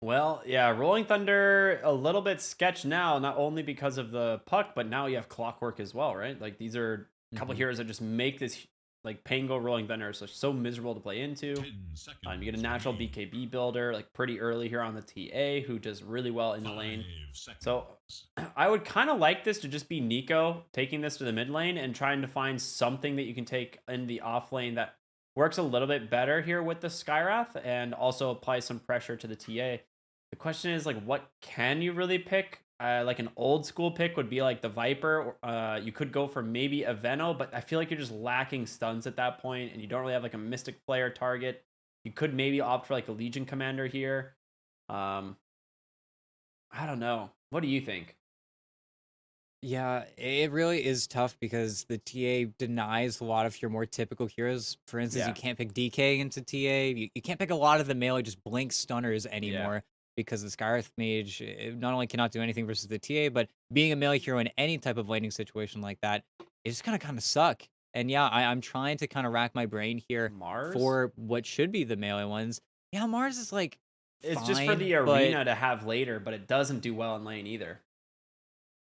Well, yeah, Rolling Thunder a little bit sketch now, not only because of the puck, but now you have Clockwork as well, right? Like these are a couple Hmm. heroes that just make this like Pango Rolling Thunder so miserable to play into. 10 You get a seconds natural remain. BKB builder like pretty early here on the TA who does really well in the lane. 5 So seconds. I would kind of like this to just be Nico taking this to the mid lane and trying to find something that you can take in the off lane that works a little bit better here with the Skyrath and also apply some pressure to the TA. The question is like, what can you really pick? Like an old school pick would be like the Viper. You could go for maybe a Veno, but I feel like you're just lacking stuns at that point, and you don't really have like a Mystic player target. You could maybe opt for like a Legion Commander here. Um, I don't know. What do you think? Yeah, it really is tough because the TA denies a lot of your more typical heroes. For instance, you Yeah, can't pick DK into TA. You can't pick a lot of the melee just blink stunners yeah. anymore because the Skywrath Mage not only cannot do anything versus the TA, but being a melee hero in any type of laning situation like that is just gonna kind of suck. And yeah, I'm trying to kind of rack my brain here Mars? for what should be the melee ones. Yeah, Mars is like It's just for fine, the but arena to have later, but it doesn't do well in lane either.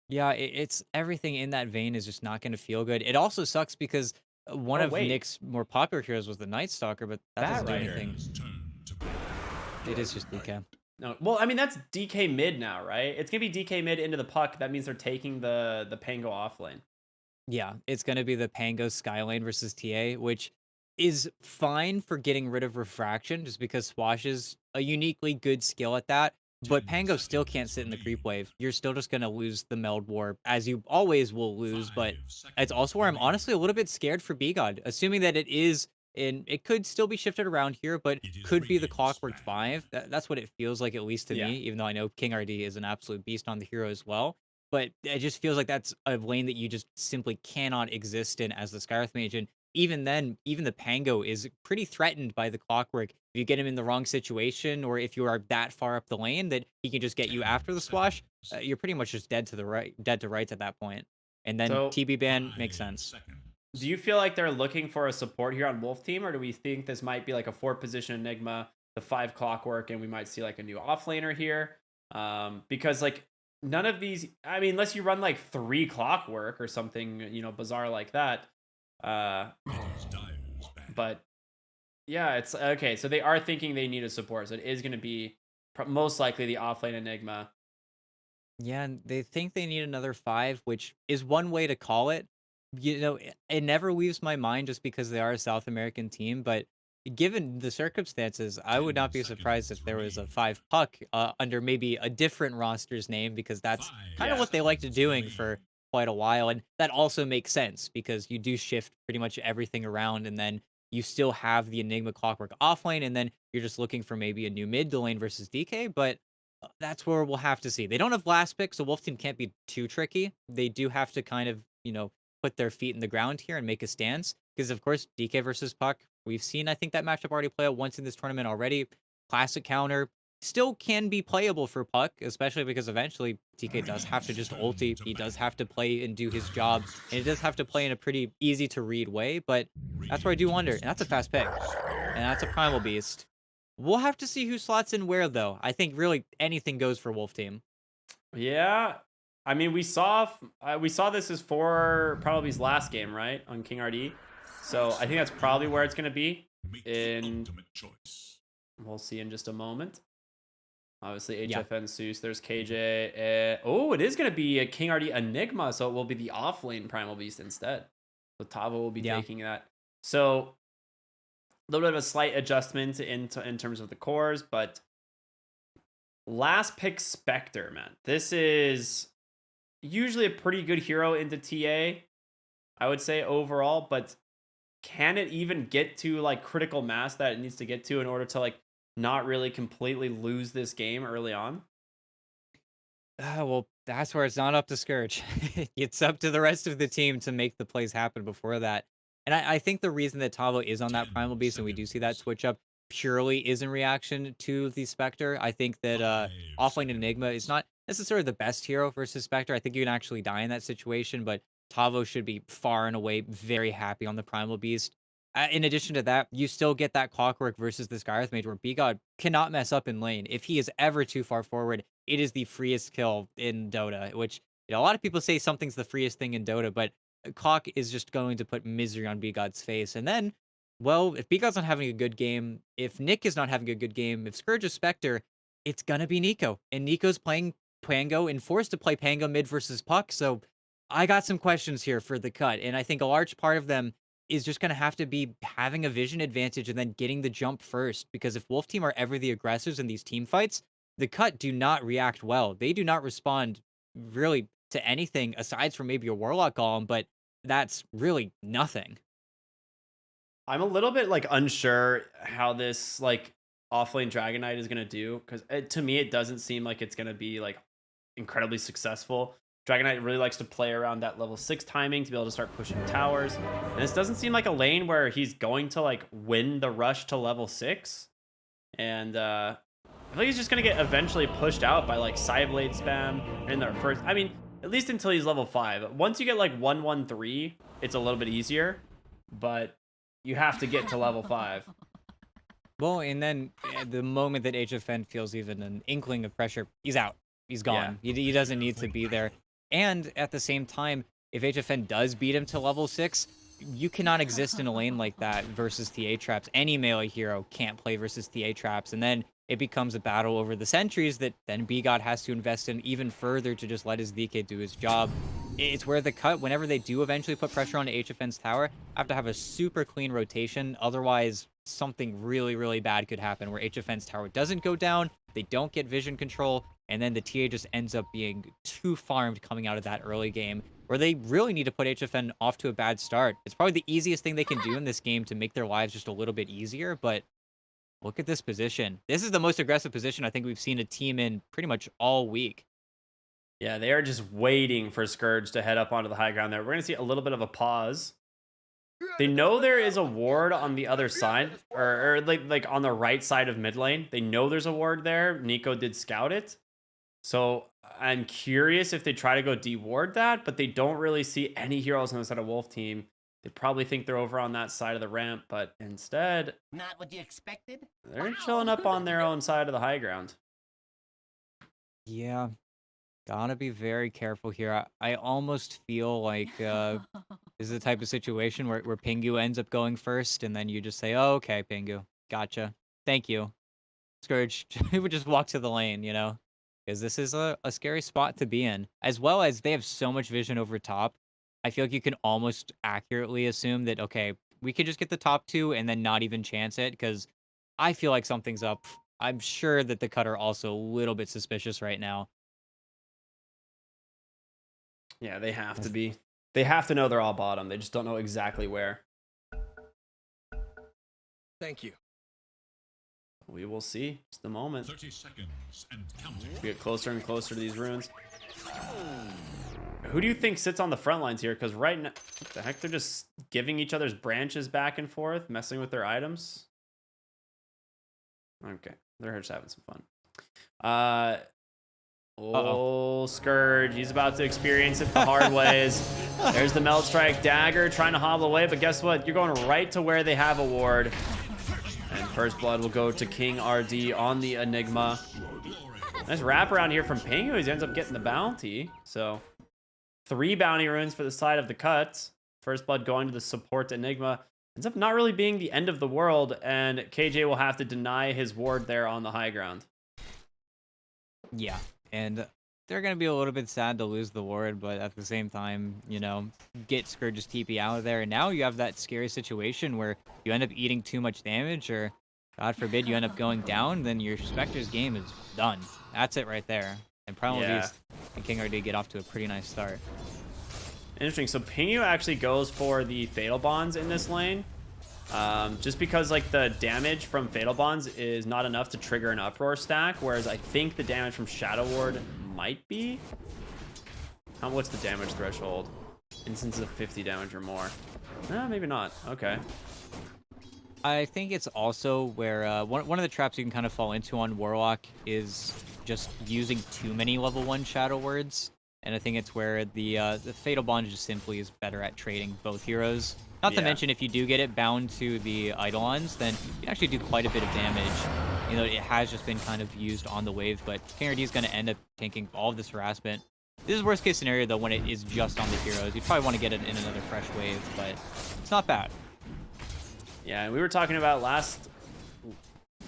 yeah, it's everything in that vein is just not gonna feel good. It also sucks because, one Oh of wait, Nick's more popular heroes was the Night Stalker, but that Bat doesn't do Rider. anything. Player's turn to pick. It is Good just night. DK. No, well, I mean that's DK mid now, right? It's gonna be DK mid into the puck. That means they're taking the Pango off lane. Yeah, it's gonna be the Pango Skylane versus TA, which is fine for getting rid of Refraction just because Swash is a uniquely good skill at that, but 10 Pango still can't seconds sit in the creep remain. wave. You're still just gonna lose the Meld War, as you always will lose, but 5 it's seconds also where I'm remain. honestly a little bit scared for B-God, assuming that it is and it could still be shifted around here, but It is could be the raining Clockwork span. 5. That's what it feels like, at least to Yeah. me, even though I know King RD is an absolute beast on the hero as well. But it just feels like that's a lane that you just simply cannot exist in as the Skywrath Mage, and even then, even the Pango is pretty threatened by the Clockwork. If you get him in the wrong situation, or if you are that far up the lane that he can just get you 10 after the swash, seconds. you're pretty much just dead to rights at that point. And then So, TB ban makes 5 sense. do seconds. you feel like they're looking for a support here on Wolf Team, or do we think this might be like a four position Enigma, the five Clockwork, and we might see like a new offlaner here? Because like none of these, I mean, unless you run like three Clockwork or something, bizarre like that. Uh, It is Dyer's banner. but yeah, it's okay. So they are thinking they need a support. So it is going to be most likely the offlane Enigma. Yeah, and they think they need another 5, which is one way to call it. It never leaves my mind just because they are a South American team, but given the circumstances, I would 10 not be surprised seconds if there was a remain. 5 puck under maybe a different roster's name because that's kind of 5 Yeah. what they like to seconds doing for remain. quite a while. And that also makes sense because you do shift pretty much everything around and then you still have the Enigma Clockwork offlane, and then you're just looking for maybe a new mid lane versus DK. But that's where we'll have to see. They don't have last pick, so Wolf Team can't be too tricky. They do have to kind of, put their feet in the ground here and make a stance. Because of course, DK versus Puck, we've seen I think that matchup already play out once in this tournament already. Classic counter still can be playable for Puck, especially because eventually DK does have to Nick's just turn ulti. to He does bat. have to play and do his job, Player's and he does have to play in a choice. pretty easy to read way. But that's where I do Radiant wonder, and must that's a fast pick, choose and that's a one primal path. beast. We'll have to see who slots in where, though. I think really anything goes for Wolf Team. Yeah. I mean, we saw this as for probably his last game, right, on King RD. So I think that's Select your probably where it's path. going to be. Make the In ultimate choice. We'll see in just a moment. Obviously, Yeah. HFN Seuss. There's KJ. Oh, it is going to be a King RD Enigma, so it will be the offlane Primal Beast instead. So Tavo will be Yeah. taking that. So a little bit of a slight adjustment in terms of the cores, but last pick Spectre, man. This is usually a pretty good hero into TA, I would say overall, but can it even get to like critical mass that it needs to get to in order to like not really completely lose this game early on? Well, that's where it's not up to Scourge. It's up to the rest of the team to make the plays happen before that. And I think the reason that Tavo is on that 10 Primal Beast and we do see that seconds. switch up purely is in reaction to the Spectre. I think that 5 offlane Enigma is seconds. not necessarily the best hero versus Spectre. I think you can actually die in that situation, but Tavo should be far and away very happy on the Primal Beast. In addition to that, you still get that clockwork versus the Skywrath Mage where B-God cannot mess up in lane. If he is ever too far forward, it is the freest kill in Dota, which, a lot of people say something's the freest thing in Dota, but Clock is just going to put misery on B-God's face. And then, well, if B-God's not having a good game, if Nick is not having a good game, if Scourge is Spectre, it's gonna be Nico. And Nico's playing Pango and forced to play Pango mid versus Puck, so I got some questions here for the cut, and I think a large part of them is just gonna have to be having a vision advantage and then getting the jump first. Because if Wolf Team are ever the aggressors in these team fights, the cut do not react well. They do not respond really to anything aside from maybe a Warlock Golem, but that's really nothing. I'm a little bit like unsure how this like offlane Dragon Knight is gonna do because to me it doesn't seem like it's gonna be like incredibly successful. Dragon Knight really likes to play around that level 6 timing to be able to start pushing towers. And this doesn't seem like a lane where he's going to like win the rush to level 6. And I feel like he's just gonna get eventually pushed out by like Psyblade spam in their first. I mean, at least until he's level 5. Once you get like 113, it's a little bit easier, but you have to get to level 5. Well, and then the moment that HFN feels even an inkling of pressure, he's out. He's gone. He doesn't need to be there. And at the same time, if HFN does beat him to level 6, you cannot exist in a lane like that versus TA traps. Any melee hero can't play versus TA traps. And then it becomes a battle over the sentries that then B-God has to invest in even further to just let his VK do his job. It's where the cut, whenever they do eventually put pressure on HFN's tower, have to have a super clean rotation. Otherwise, something really, really bad could happen where HFN's tower doesn't go down, they don't get vision control, and then the TA just ends up being too farmed coming out of that early game, where they really need to put HFN off to a bad start. It's probably the easiest thing they can do in this game to make their lives just a little bit easier, but look at this position. This is the most aggressive position I think we've seen a team in pretty much all week. Yeah, they are just waiting for Scourge to head up onto the high ground there. We're going to see a little bit of a pause. They know there is a ward on the other side, or like on the right side of mid lane. They know there's a ward there. Nico did scout it. So I'm curious if they try to go de-ward that, but they don't really see any heroes on the side of Wolf Team. They probably think they're over on that side of the ramp, but instead, not what you expected. They're chilling up on their own side of the high ground. Yeah, gotta be very careful here. I almost feel like this is the type of situation where Pingu ends up going first, and then you just say, oh, okay, Pingu, gotcha. Thank you. Scourge, he would just walk to the lane, because this is a scary spot to be in. As well as they have so much vision over top, I feel like you can almost accurately assume that, okay, we could just get the top 2 and then not even chance it, because I feel like something's up. I'm sure that the cut are also a little bit suspicious right now. Yeah, they have to be. They have to know they're all bottom. They just don't know exactly where. Thank you. We will see. Just a moment. 30 seconds and counting. We get closer and closer to these runes. Who do you think sits on the front lines here? Because right now, what the heck? They're just giving each other's branches back and forth, messing with their items. Okay, they're just having some fun. Scourge, he's about to experience it the hard ways. There's the Melt Strike Dagger trying to hobble away, but guess what? You're going right to where they have a ward. And first blood will go to King RD on the Enigma. Nice wraparound here from Pingu. He ends up getting the bounty. So 3 bounty runes for the side of the cut. First blood going to the support Enigma. Ends up not really being the end of the world, and KJ will have to deny his ward there on the high ground. Yeah, and they're going to be a little bit sad to lose the ward, but at the same time, get Scourge's TP out of there. And now you have that scary situation where you end up eating too much damage, or God forbid you end up going down, then your Spectre's game is done. That's it right there. And Primal Beast and King RD get off to a pretty nice start. Interesting. So Pingu actually goes for the Fatal Bonds in this lane. Just because like the damage from Fatal Bonds is not enough to trigger an Uproar stack, whereas I think the damage from Shadow Ward might be. What's the damage threshold? Instances of 50 damage or more. Maybe not. Okay. I think it's also where one of the traps you can kind of fall into on Warlock is just using too many level 1 Shadow Words. And I think it's where the Fatal Bond just simply is better at trading both heroes. Not to Yeah. mention, if you do get it bound to the Eidolons, then you can actually do quite a bit of damage. You know, it has just been kind of used on the wave, but King RD is going to end up tanking all of this harassment. This is worst case scenario, though, when it is just on the heroes. You probably want to get it in another fresh wave, but it's not bad. Yeah, and we were talking about last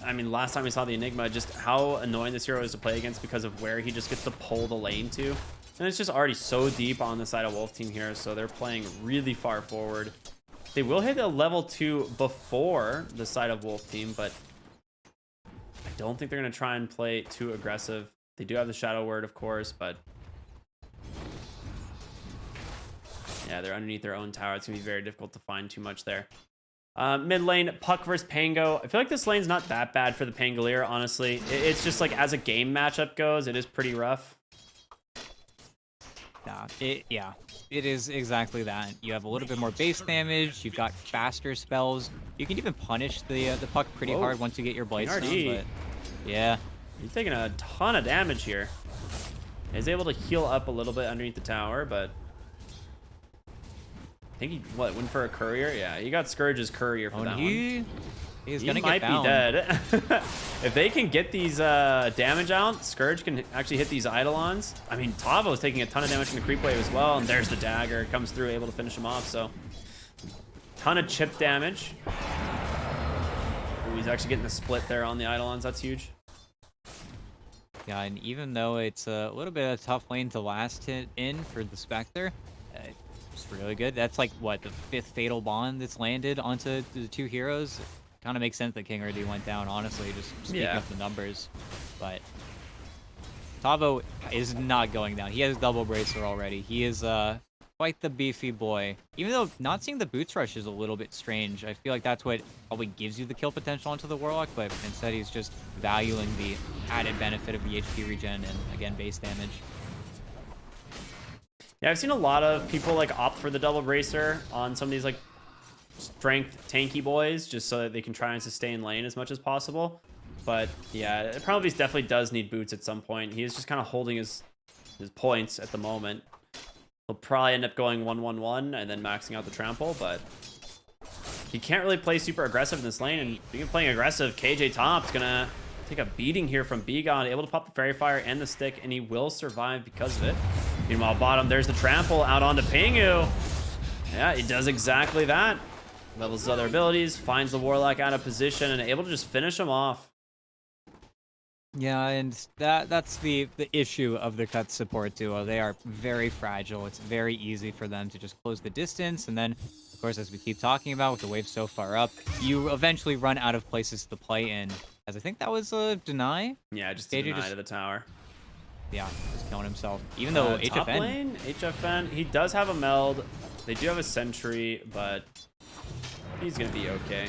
time we saw the Enigma, just how annoying this hero is to play against because of where he just gets to pull the lane to. And it's just already so deep on the side of Wolf Team here, so they're playing really far forward. They will hit a level 2 before the side of Wolf Team, but I don't think they're going to try and play too aggressive. They do have the Shadow Word, of course, but yeah, they're underneath their own tower. It's going to be very difficult to find too much there. Mid lane, Puck versus Pango. I feel like this lane's not that bad for the Pangolier, honestly. It's just like as a game matchup goes, it is pretty rough. Nah, it is exactly that. You have a little bit more base damage. You've got faster spells. You can even punish the Puck pretty hard once you get your Blightstone. But yeah, he's taking a ton of damage here. He's able to heal up a little bit underneath the tower, but I think he went for a courier. Yeah, he got Scourge's courier for that one. He's gonna might get bound. be dead. If they can get these damage out, Scourge can actually hit these Eidolons. I mean, Tavo's taking a ton of damage from the creep wave as well, and there's the dagger. Comes through, able to finish him off, so ton of chip damage. Ooh, he's actually getting the split there on the Eidolons. That's huge. Yeah, and even though it's a little bit of a tough lane to last hit in for the Spectre, it's really good. That's like, what, the 5th Fatal Bond that's landed onto the 2 heroes? Kind of makes sense that King already went down, honestly, just speaking of the numbers. But Tavo is not going down. He has double bracer already. He is quite the beefy boy. Even though not seeing the boots rush is a little bit strange. I feel like that's what probably gives you the kill potential onto the Warlock, but instead he's just valuing the added benefit of the HP regen and, again, base damage. Yeah, I've seen a lot of people like opt for the double bracer on some of these like strength tanky boys just so that they can try and sustain lane as much as possible. But yeah, it probably definitely does need boots at some point. He is just kind of holding his points at the moment. He'll probably end up going 1-1-1 and then maxing out the trample, but he can't really play super aggressive in this lane. And being playing aggressive, KJ Top's gonna take a beating here from Bigon, able to pop the Fairy Fire and the stick, and he will survive because of it. Meanwhile, bottom, there's the trample out onto Pingu. Yeah, he does exactly that. Levels his other abilities, finds the Warlock out of position, and able to just finish him off. Yeah, and that's the issue of the cut support duo. They are very fragile. It's very easy for them to just close the distance, and then, of course, as we keep talking about, with the wave so far up, you eventually run out of places to play in. As I think that was a deny? Yeah, just a deny to the tower. Yeah, just killing himself. Even though HFN... Top lane, HFN, he does have a meld. They do have a sentry, but he's going to be okay.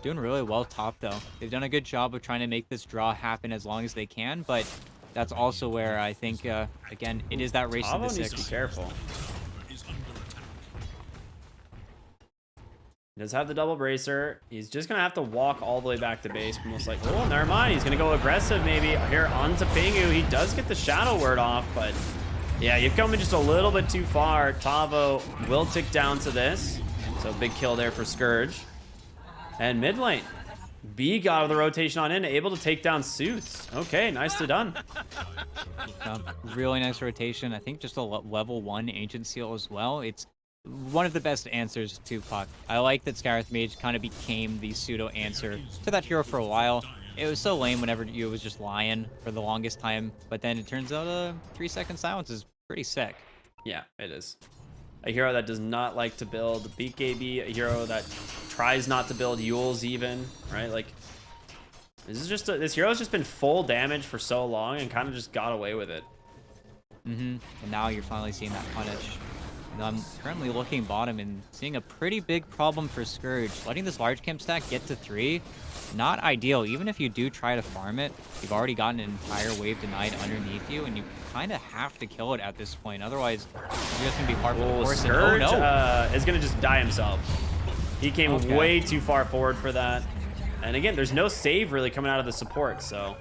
Doing really well top, though. They've done a good job of trying to make this draw happen as long as they can, but that's also where I think, again, it is that race to the 6. Needs to be careful. He does have the double bracer. He's just going to have to walk all the way back to base. Most like, oh, never mind. He's going to go aggressive maybe here onto Pingu. He does get the Shadow Word off, but yeah, you've come in just a little bit too far. Tavo will tick down to this. So big kill there for Scourge. And mid lane, B got out of the rotation on in, able to take down Suits. Okay, nicely done. Really nice rotation. I think just a level 1 Ancient Seal as well. It's one of the best answers to Puck. I like that Scarith Mage kind of became the pseudo answer to that hero for a while. It was so lame whenever you was just Lion for the longest time, but then it turns out a 3-second silence is pretty sick. Yeah, it is. A hero that does not like to build BKB, a hero that tries not to build Yules even, right? Like, this hero's just been full damage for so long and kind of just got away with it. And now you're finally seeing that punish. And I'm currently looking bottom and seeing a pretty big problem for Scourge. Letting this large camp stack get to 3, not ideal. Even if you do try to farm it, you've already gotten an entire wave denied underneath you, and you kind of have to kill it at this point. Otherwise, you're just going to be par for the course. Scourge is going to just die himself. He came way too far forward for that. And again, there's no save really coming out of the support, so...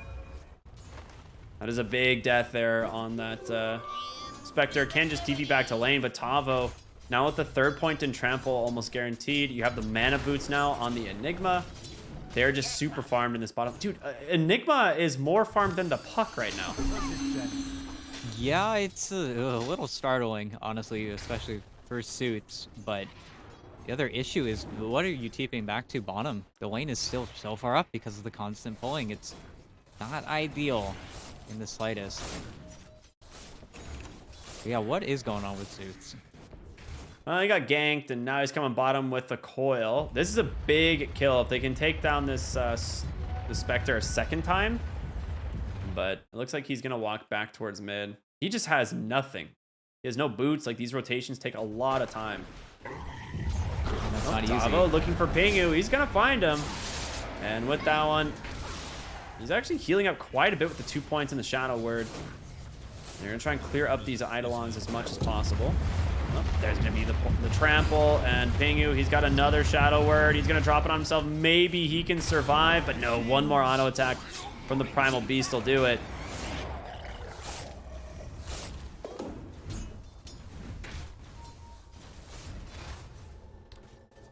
That is a big death there on that Spectre. Can just TP back to lane, but Tavo now with the 3rd point in trample almost guaranteed. You have the mana boots now on the Enigma. They're just super farmed in this bottom. Dude, Enigma is more farmed than the Puck right now. Yeah, it's a little startling, honestly, especially for Suits. But the other issue is, what are you TPing back to bottom? The lane is still so far up because of the constant pulling. It's not ideal in the slightest. But yeah, what is going on with Suits? He got ganked, and now he's coming bottom with the coil. This is a big kill if they can take down this the Spectre a 2nd time. But it looks like he's going to walk back towards mid. He just has nothing. He has no boots. Like, these rotations take a lot of time. That's not Tavo easy. looking for Pingu. He's going to find him. And with that one, he's actually healing up quite a bit with the 2 points in the Shadow Word. They're going to try and clear up these Eidolons as much as possible. Oh, there's going to be the trample, and Pingu, he's got another Shadow Word. He's going to drop it on himself. Maybe he can survive, but no, one more auto attack from the Primal Beast will do it.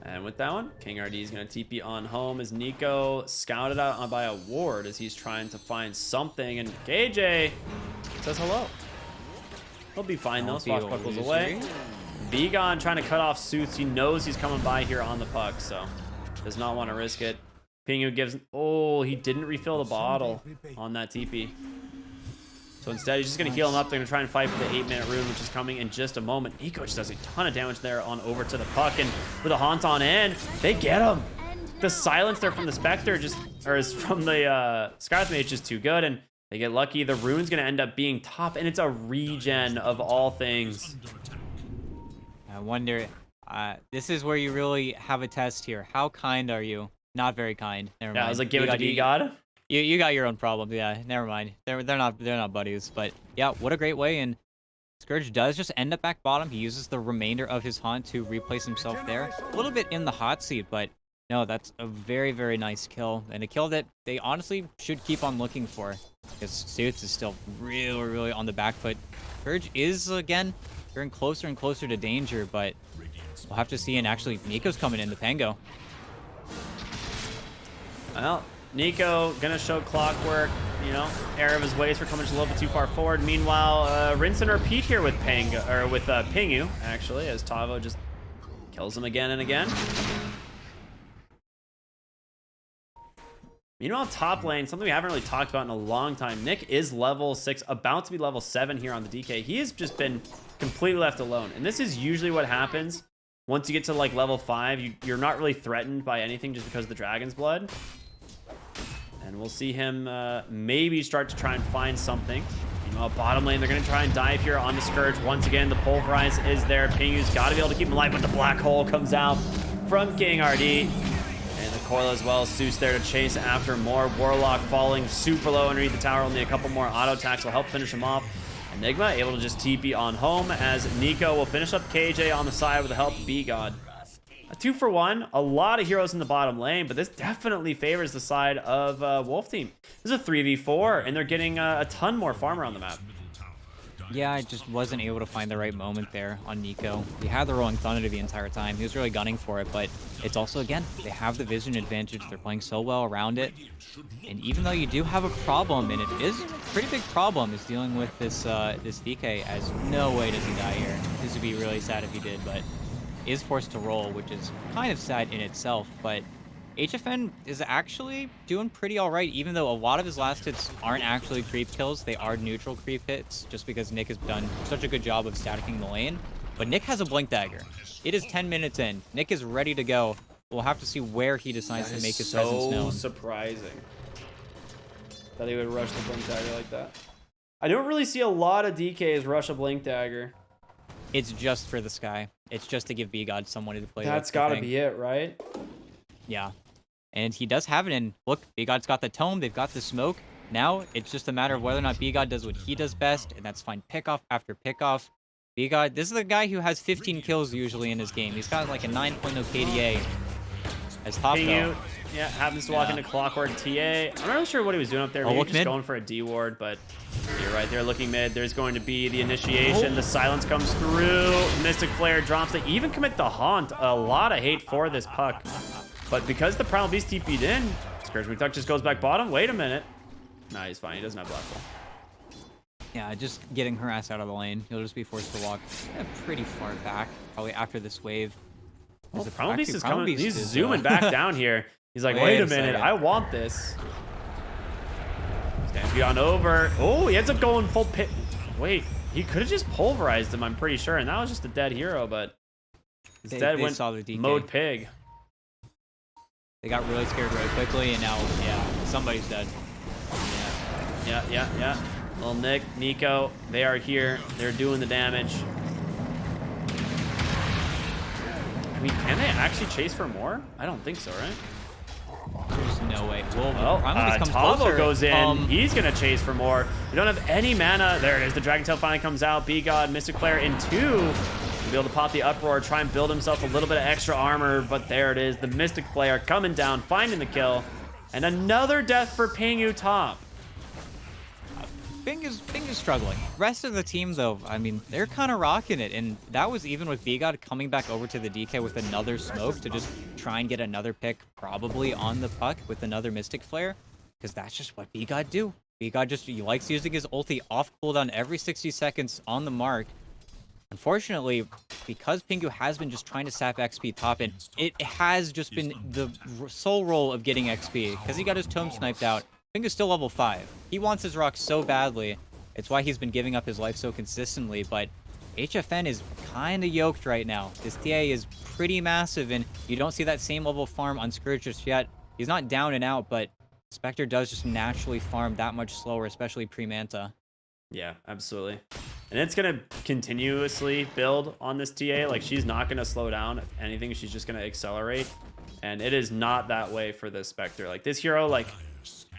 And with that one, King RD is going to TP on home as Nico scouted out by a ward as he's trying to find something, and KJ says hello. He'll be fine though. Swashbuckles away. Begon trying to cut off Suits. He knows he's coming by here on the puck, so does not want to risk it. Pingu gives... Oh, he didn't refill the bottle on that TP. So instead, he's just going to heal him up. They're going to try and fight for the 8-minute rune, which is coming in just a moment. Nico just does a ton of damage there on over to the puck, and with a haunt on in, they get him. The silence there from the Spectre just... Or is from the Scarlet Mage just too good, and they get lucky. The rune's going to end up being top, and it's a regen of all things. I wonder, this is where you really have a test here. How kind are you? Not very kind. Never mind. Yeah, I was like, give it to B-God. You got your own problems. Yeah, never mind. They're not buddies. But yeah, what a great way. And Scourge does just end up back bottom. He uses the remainder of his haunt to replace himself there. A little bit in the hot seat, but no, that's a very, very nice kill. And a kill that they honestly should keep on looking for, because Suits is still really, really on the back foot. Scourge is, again, getting closer and closer to danger, but we'll have to see. And actually, Nico's coming in, the Pango. Well, Nico gonna show clockwork, you know, error of his ways for coming just a little bit too far forward. Meanwhile, rinse and repeat here with Pingu, actually, as Tavo just kills him again and again. Meanwhile, top lane, something we haven't really talked about in a long time. Nick is level 6, about to be level 7 here on the DK. He has just been completely left alone. And this is usually what happens. Once you get to like level 5, you're not really threatened by anything just because of the Dragon's Blood. And we'll see him maybe start to try and find something. Meanwhile, bottom lane, they're going to try and dive here on the Scourge. Once again, the Pulverize is there. Pingu's got to be able to keep him alive, but the Black Hole comes out from King RD. And the coil as well. Zeus there to chase after more. Warlock falling super low underneath the tower. Only a couple more auto attacks will help finish him off. Enigma able to just TP on home as Nico will finish up KJ on the side with the help of B-God. A 2-for-1. A lot of heroes in the bottom lane, but this definitely favors the side of Wolf Team. This is a 3v4, and they're getting a ton more farmer on the map. Yeah, I just wasn't able to find the right moment there on Nico. He had the Rolling Thunder the entire time. He was really gunning for it, but it's also, again, they have the vision advantage. They're playing so well around it. And even though you do have a problem, and it is a pretty big problem, is dealing with this this DK, as no way does he die here. This would be really sad if he did, but is forced to roll, which is kind of sad in itself. But HFN is actually doing pretty all right, even though a lot of his last hits aren't actually creep kills. They are neutral creep hits, just because Nick has done such a good job of stacking the lane. But Nick has a Blink Dagger. It is 10 minutes in. Nick is ready to go. We'll have to see where he decides to make his presence known. So surprising that he would rush the Blink Dagger like that. I don't really see a lot of DKs rush a Blink Dagger. It's just for the Sky. It's just to give B-God someone to play with. That's got to be it, right? Yeah. And he does have it in. Look, B-God's got the tome. They've got the smoke. Now, it's just a matter of whether or not B-God does what he does best, and that's find pickoff after pickoff. B-God, this is the guy who has 15 kills usually in his game. He's got like a 9.0 KDA. As top Pingu, though. yeah, happens to walk into Clockwork TA. I'm not really sure what he was doing up there. Maybe look just mid. going for a D ward, but you're right there looking mid. There's going to be the initiation. The silence comes through. Mystic Flare drops. They even commit the haunt. A lot of hate for this puck. But because the Primal Beast TP'd in, Scourge McDuck just goes back bottom. Wait a minute. Nah, he's fine. He doesn't have Black Hole. Yeah, just getting her ass out of the lane. He'll just be forced to walk pretty far back, probably after this wave. Oh, There's a- Primal Beast actually, is Primal coming. Beast He's is, zooming back down here. He's like, Wait wait a a minute. second. I want this. Stampede on over. Oh, he ends up going full pit. Wait, he could have just pulverized him, I'm pretty sure. And that was just a dead hero, but instead they went saw the DK. mode pig. They got really scared really quickly, and now, yeah, somebody's dead. Yeah. Little Nick, Nico, they are here. They're doing the damage. I mean, can they actually chase for more? I don't think so, right? There's no way. Well, Well, Primal Beast comes Tavo closer. goes in. He's going to chase for more. We don't have any mana. There it is. The Dragon Tail finally comes out. B-God, Mystic Flare in 2. He'll be able to pop the Uproar, try and build himself a little bit of extra armor. But there it is. The Mystic Flare coming down, finding the kill. And another death for Pingu top. Bing is struggling. Rest of the team, though, I mean, they're kind of rocking it. And that was even with B-God coming back over to the DK with another smoke to just try and get another pick, probably on the puck with another Mystic Flare. Because that's just what B-God do. B-God just he likes using his ulti off cooldown every 60 seconds on the mark. Unfortunately, because Pingu has been just trying to sap XP top, and it has just been the sole role of getting XP. Because he got his tome sniped out. Pingu's still level 5. He wants his rock so badly. It's why he's been giving up his life so consistently, but HFN is kind of yoked right now. This TA is pretty massive, and you don't see that same level of farm on Scourge just yet. He's not down and out, but Spectre does just naturally farm that much slower, especially pre-Manta. Yeah, absolutely. And it's going to continuously build on this TA. Like, she's not going to slow down. If anything, she's just going to accelerate. And it is not that way for this Spectre. Like, this hero, like,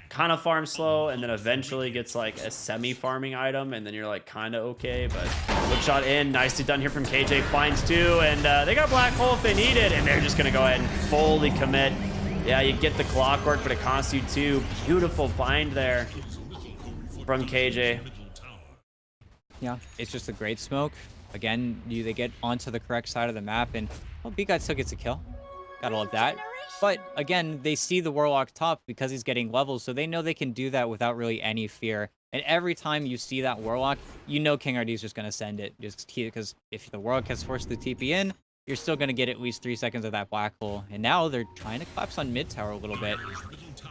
kind of farms slow and then eventually gets like a semi-farming item, and then you're like kind of okay. But look shot in, nicely done here from KJ. Finds 2, and they got Black Hole if they need it, and they're just gonna go ahead and fully commit. Yeah, you get the Clockwork, but it costs you 2. Beautiful find there from KJ. Yeah, it's just a great smoke. Again, they get onto the correct side of the map, and well, B-God still gets a kill. Gotta love that. But again, they see the Warlock top because he's getting levels, so they know they can do that without really any fear. And every time you see that Warlock, you know King RD is just going to send it. Just because if the Warlock has forced the TP in, you're still going to get at least 3 seconds of that black hole. And now they're trying to collapse on mid tower a little bit.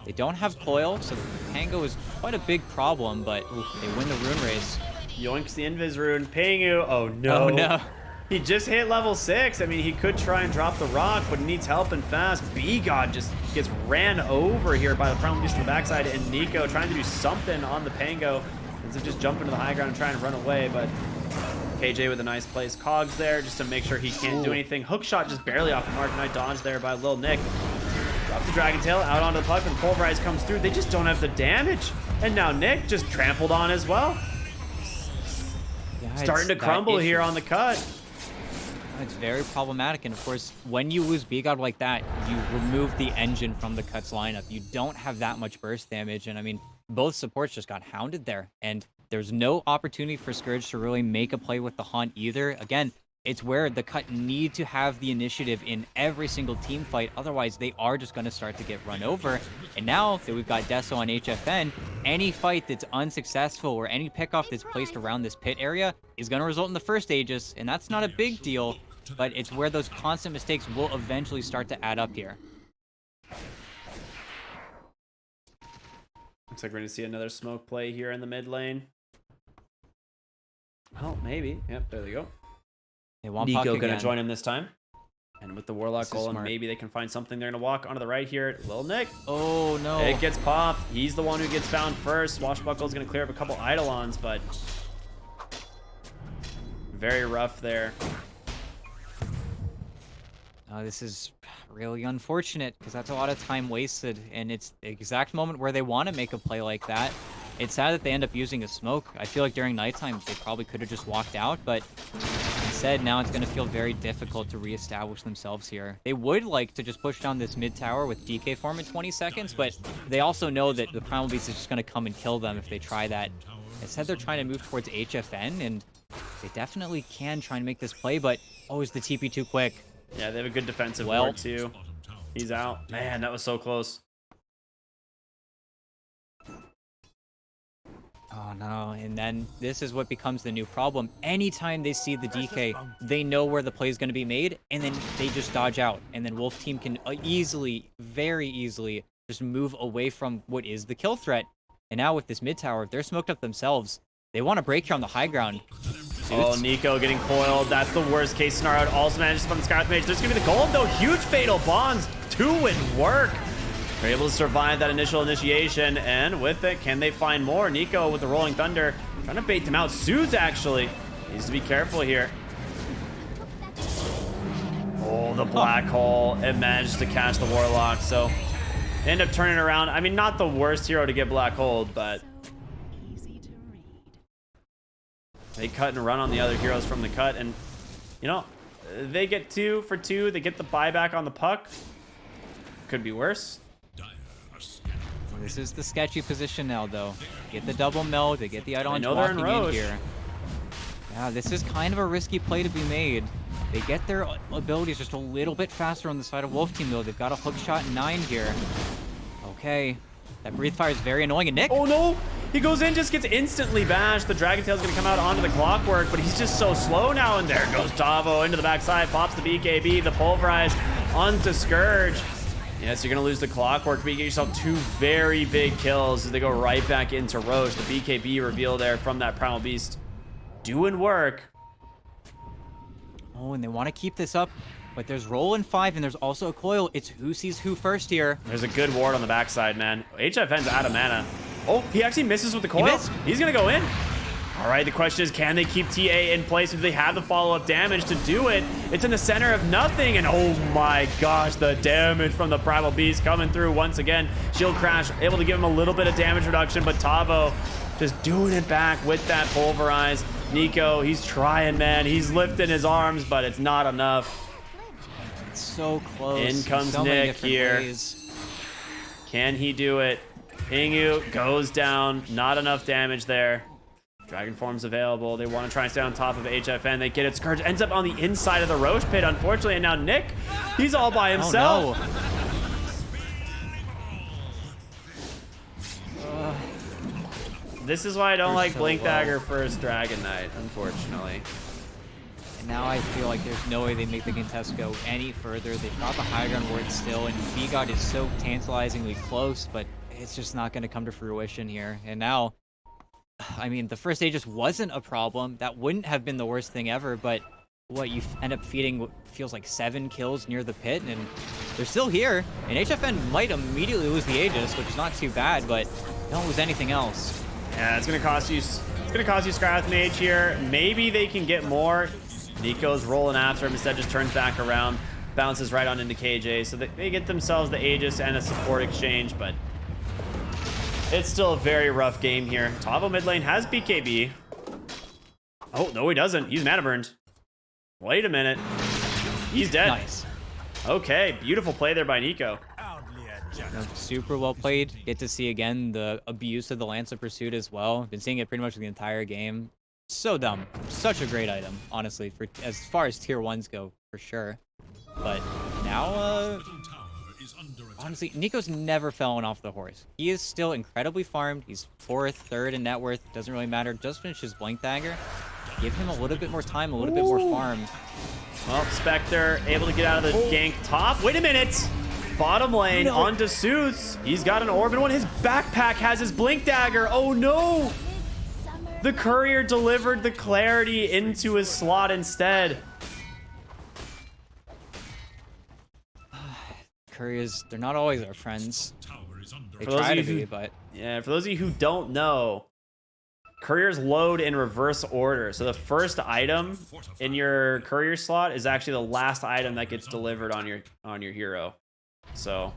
They don't have coil, so Tango is quite a big problem, but they win the rune race. Yoinks the Invis rune. Pingu. Oh no. Oh no. He just hit level 6. I mean, he could try and drop the rock, but he needs help and fast. B-God just gets ran over here by the Primal Beast on the backside, and Nico trying to do something on the Pango. Ends up just jumping to the high ground and trying to run away, but KJ with a nice place. Cogs there just to make sure he can't do anything. Hook shot just barely off the mark. Nice dodge there by Lil Nick. Drop the Dragon Tail out onto the puck, and Pulverize comes through. They just don't have the damage. And now Nick just trampled on as well. Yeah, Starting to crumble here on the cut. It's very problematic, and of course, when you lose B-God like that, you remove the engine from the Cuts lineup. You don't have that much burst damage, and I mean, both supports just got hounded there, and there's no opportunity for Scourge to really make a play with the Haunt either. Again, it's where the Cut need to have the initiative in every single team fight, otherwise they are just going to start to get run over. And now that we've got Deso on HFN, any fight that's unsuccessful or any pickoff that's placed around this pit area is going to result in the first Aegis, and that's not a big deal, but it's where those constant mistakes will eventually start to add up here. Looks like we're going to see another smoke play here in the mid lane. Well, maybe. Yep, there they go. They want Nico Puck going to again. join him this time. And with the Warlock This is Golem, smart. maybe they can find something. They're going to walk onto the right here. Lil Nick. Oh no. It gets popped. He's the one who gets found first. Swashbuckle's going to clear up a couple Eidolons, but very rough there. This is really unfortunate because that's a lot of time wasted, and it's the exact moment where they want to make a play like that. It's sad that they end up using a smoke. I feel like during nighttime they probably could have just walked out, but instead said, now it's going to feel very difficult to reestablish themselves here. They would like to just push down this mid tower with DK form in 20 seconds, but they also know that the Primal Beast is just going to come and kill them if they try that. Instead, they're trying to move towards HFN, and they definitely can try and make this play, but oh, is the TP too quick? Yeah, they have a good defensive ward too. He's out. Man, that was so close. Oh no, and then this is what becomes the new problem. Anytime they see the DK, they know where the play is going to be made, and then they just dodge out. And then Wolf Team can easily, very easily, just move away from what is the kill threat. And now with this mid tower, if they're smoked up themselves, they want to break here on the high ground. Oh, Nico getting coiled. That's the worst case scenario. It also manages to find the Skywrath Mage. There's going to be the gold, though. Huge fatal bonds. 2-win work. They're able to survive that initial initiation, and with it, can they find more? Nico with the Rolling Thunder, trying to bait them out. Suits actually needs to be careful here. Oh, the black hole. It managed to catch the Warlock, so they end up turning around. I mean, not the worst hero to get black holed, but they cut and run on the other heroes from the cut, and you know, they get 2 for 2. They get the buyback on the puck. Could be worse. This is the sketchy position now, though. Get the double meld, they get the Eidolons walking in here. Yeah, this is kind of a risky play to be made. They get their abilities just a little bit faster on the side of Wolf Team, though. They've got a hook shot 9 here. Okay, that breathe fire is very annoying. And Nick, oh no, he goes in, just gets instantly bashed. The Dragon Tail's gonna come out onto the clockwork, but he's just so slow now. And there goes Tavo into the backside, pops the BKB, the pulverize onto Scourge. Yes, you're going to lose the clockwork, but you get yourself 2 very big kills as they go right back into Roche. The BKB reveal there from that Primal Beast doing work. Oh, and they want to keep this up, but there's roll in 5, and there's also a coil. It's who sees who first here. There's a good ward on the backside, man. HFN's out of mana. Oh, he actually misses with the coil. He's going to go in. All right, the question is, can they keep TA in place if they have the follow-up damage to do it? It's in the center of nothing, and oh my gosh, the damage from the Primal Beast coming through once again. Shield Crash able to give him a little bit of damage reduction, but Tavo just doing it back with that pulverize. Nico, he's trying, man. He's lifting his arms, but it's not enough. It's so close. In comes so Nick here. Can he do it? Pingu goes down. Not enough damage there. Dragon form's available. They want to try and stay on top of HFN. They get it. Scourge ends up on the inside of the Roche pit, unfortunately. And now Nick, he's all by himself. Oh, no. This is why I don't like so Blink low. Dagger first Dragon Knight, unfortunately. And now I feel like there's no way they make the contest go any further. They've got the high ground ward still, and V-God is so tantalizingly close, but it's just not going to come to fruition here. And now, I mean, the first Aegis wasn't a problem. That wouldn't have been the worst thing ever, but what, you end up feeding what feels like 7 kills near the pit, and they're still here. And HFN might immediately lose the Aegis, which is not too bad, but don't lose anything else. Yeah, it's gonna cost you. It's gonna cost you Skywrath Mage here. Maybe they can get more. Nico's rolling after him. Instead, just turns back around, bounces right on into KJ. So they get themselves the Aegis and a support exchange, but it's still a very rough game here. Tavo mid lane has BKB. Oh, no, he doesn't. He's mana burned. Wait a minute. He's dead. Nice. Okay, beautiful play there by Nico. Super well played. Get to see again the abuse of the Lance of Pursuit as well. Been seeing it pretty much the entire game. So dumb. Such a great item, honestly, for as far as tier 1s go, for sure. But now, honestly, Nico's never fallen off the horse. He is still incredibly farmed. He's 4th, 3rd in net worth. Doesn't really matter. Just finished his Blink Dagger. Give him a little bit more time, a little bit more farm. Well, Spectre able to get out of the gank top. Wait a minute. Bottom lane onto Suits. He's got an orb, and one his backpack has his Blink Dagger. Oh no! The courier delivered the clarity into his slot instead. Couriers, they're not always our friends. They For those try of to you who- be, but Yeah, for those of you who don't know, couriers load in reverse order. So the first item in your courier slot is actually the last item that gets delivered on your hero. So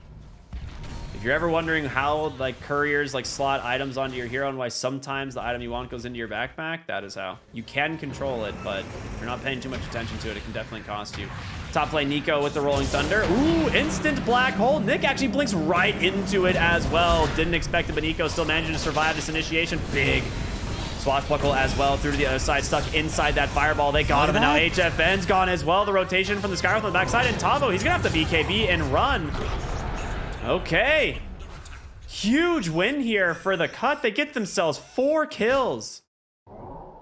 If you're ever wondering how like couriers like slot items onto your hero and why sometimes the item you want goes into your backpack, that is how. You can control it, but if you're not paying too much attention to it, it can definitely cost you. Top lane Nico with the Rolling Thunder. Ooh, instant black hole. Nick actually blinks right into it as well. Didn't expect it, but Nico still managing to survive this initiation. Big swashbuckle as well through to the other side, stuck inside that fireball. They got him, and now HFN's gone as well. The rotation from the Skywrath on the backside, and Tavo, he's gonna have to BKB and run. Okay. Huge win here for the cut. They get themselves 4 kills.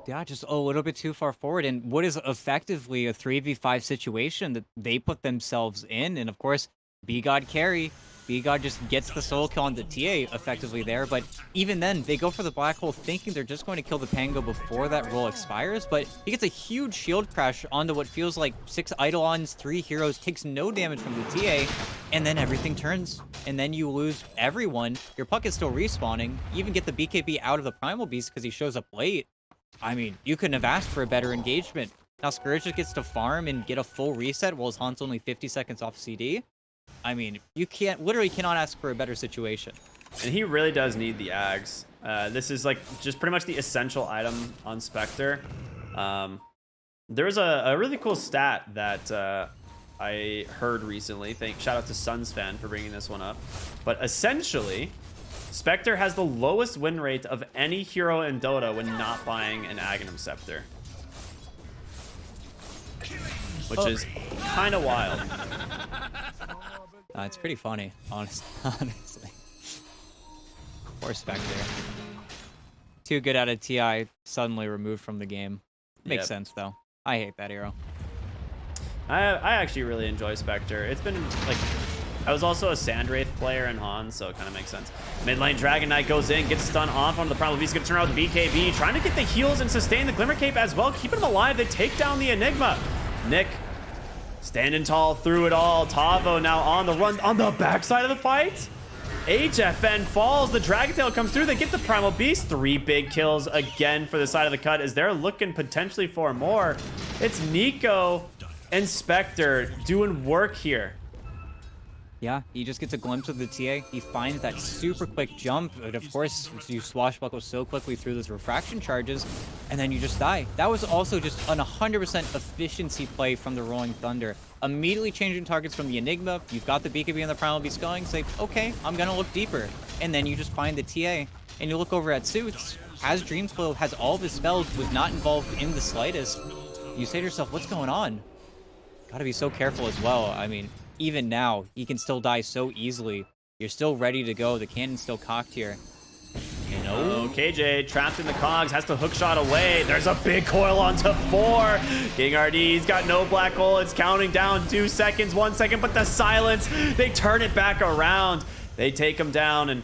Yeah, just a little bit too far forward, and what is effectively a 3v5 situation that they put themselves in. And of course, B-God carry. B-God just gets the solo kill on the TA effectively there, but even then, they go for the black hole thinking they're just going to kill the Pango before that roll expires, but he gets a huge shield crash onto what feels like 6 Eidolons, 3 heroes, takes no damage from the TA, and then everything turns, and then you lose everyone. Your puck is still respawning. You even get the BKB out of the Primal Beast because he shows up late. I mean, you couldn't have asked for a better engagement. Now Scourge just gets to farm and get a full reset while his Haunt's only 50 seconds off CD. I mean, you literally cannot ask for a better situation. And he really does need the Ags. This is like just pretty much the essential item on Spectre. There's a really cool stat that I heard recently. Shout out to Suns fan for bringing this one up. But essentially, Spectre has the lowest win rate of any hero in Dota when not buying an Aghanim Scepter. Which is kind of wild. It's pretty funny, honestly. Poor Spectre. Too good at a TI, suddenly removed from the game. Makes sense, though. I hate that hero. I actually really enjoy Spectre. It's been, like... I was also a Sandwraith player in Han, so it kind of makes sense. Mid lane, Dragon Knight goes in, gets stun off onto the Primal Beast, gonna turn around with the BKB, trying to get the heals and sustain the Glimmer Cape as well, keeping him alive. They take down the Enigma. Nick standing tall through it all. Tavo now on the run on the backside of the fight. HFN falls. The Dragon Tail comes through. They get the Primal Beast. 3 big kills again for the side of the cut as they're looking potentially for more. It's Nico and Spectre doing work here. Yeah, he just gets a glimpse of the TA. He finds that super quick jump. But of course, you swashbuckle so quickly through those refraction charges, and then you just die. That was also just an 100% efficiency play from the Rolling Thunder. Immediately changing targets from the Enigma. You've got the BKB and the Primal Beast going. Say, okay, I'm going to look deeper. And then you just find the TA. And you look over at Suits. Has Dreamflow, has all of his spells, was not involved in the slightest. You say to yourself, what's going on? Gotta be so careful as well. I mean, even now, he can still die so easily. You're still ready to go. The cannon's still cocked here. You know? KJ trapped in the cogs, has to hook shot away. There's a big coil onto 4. King RD's got no black hole. It's counting down 2 seconds, 1 second, but the silence, they turn it back around. They take him down, and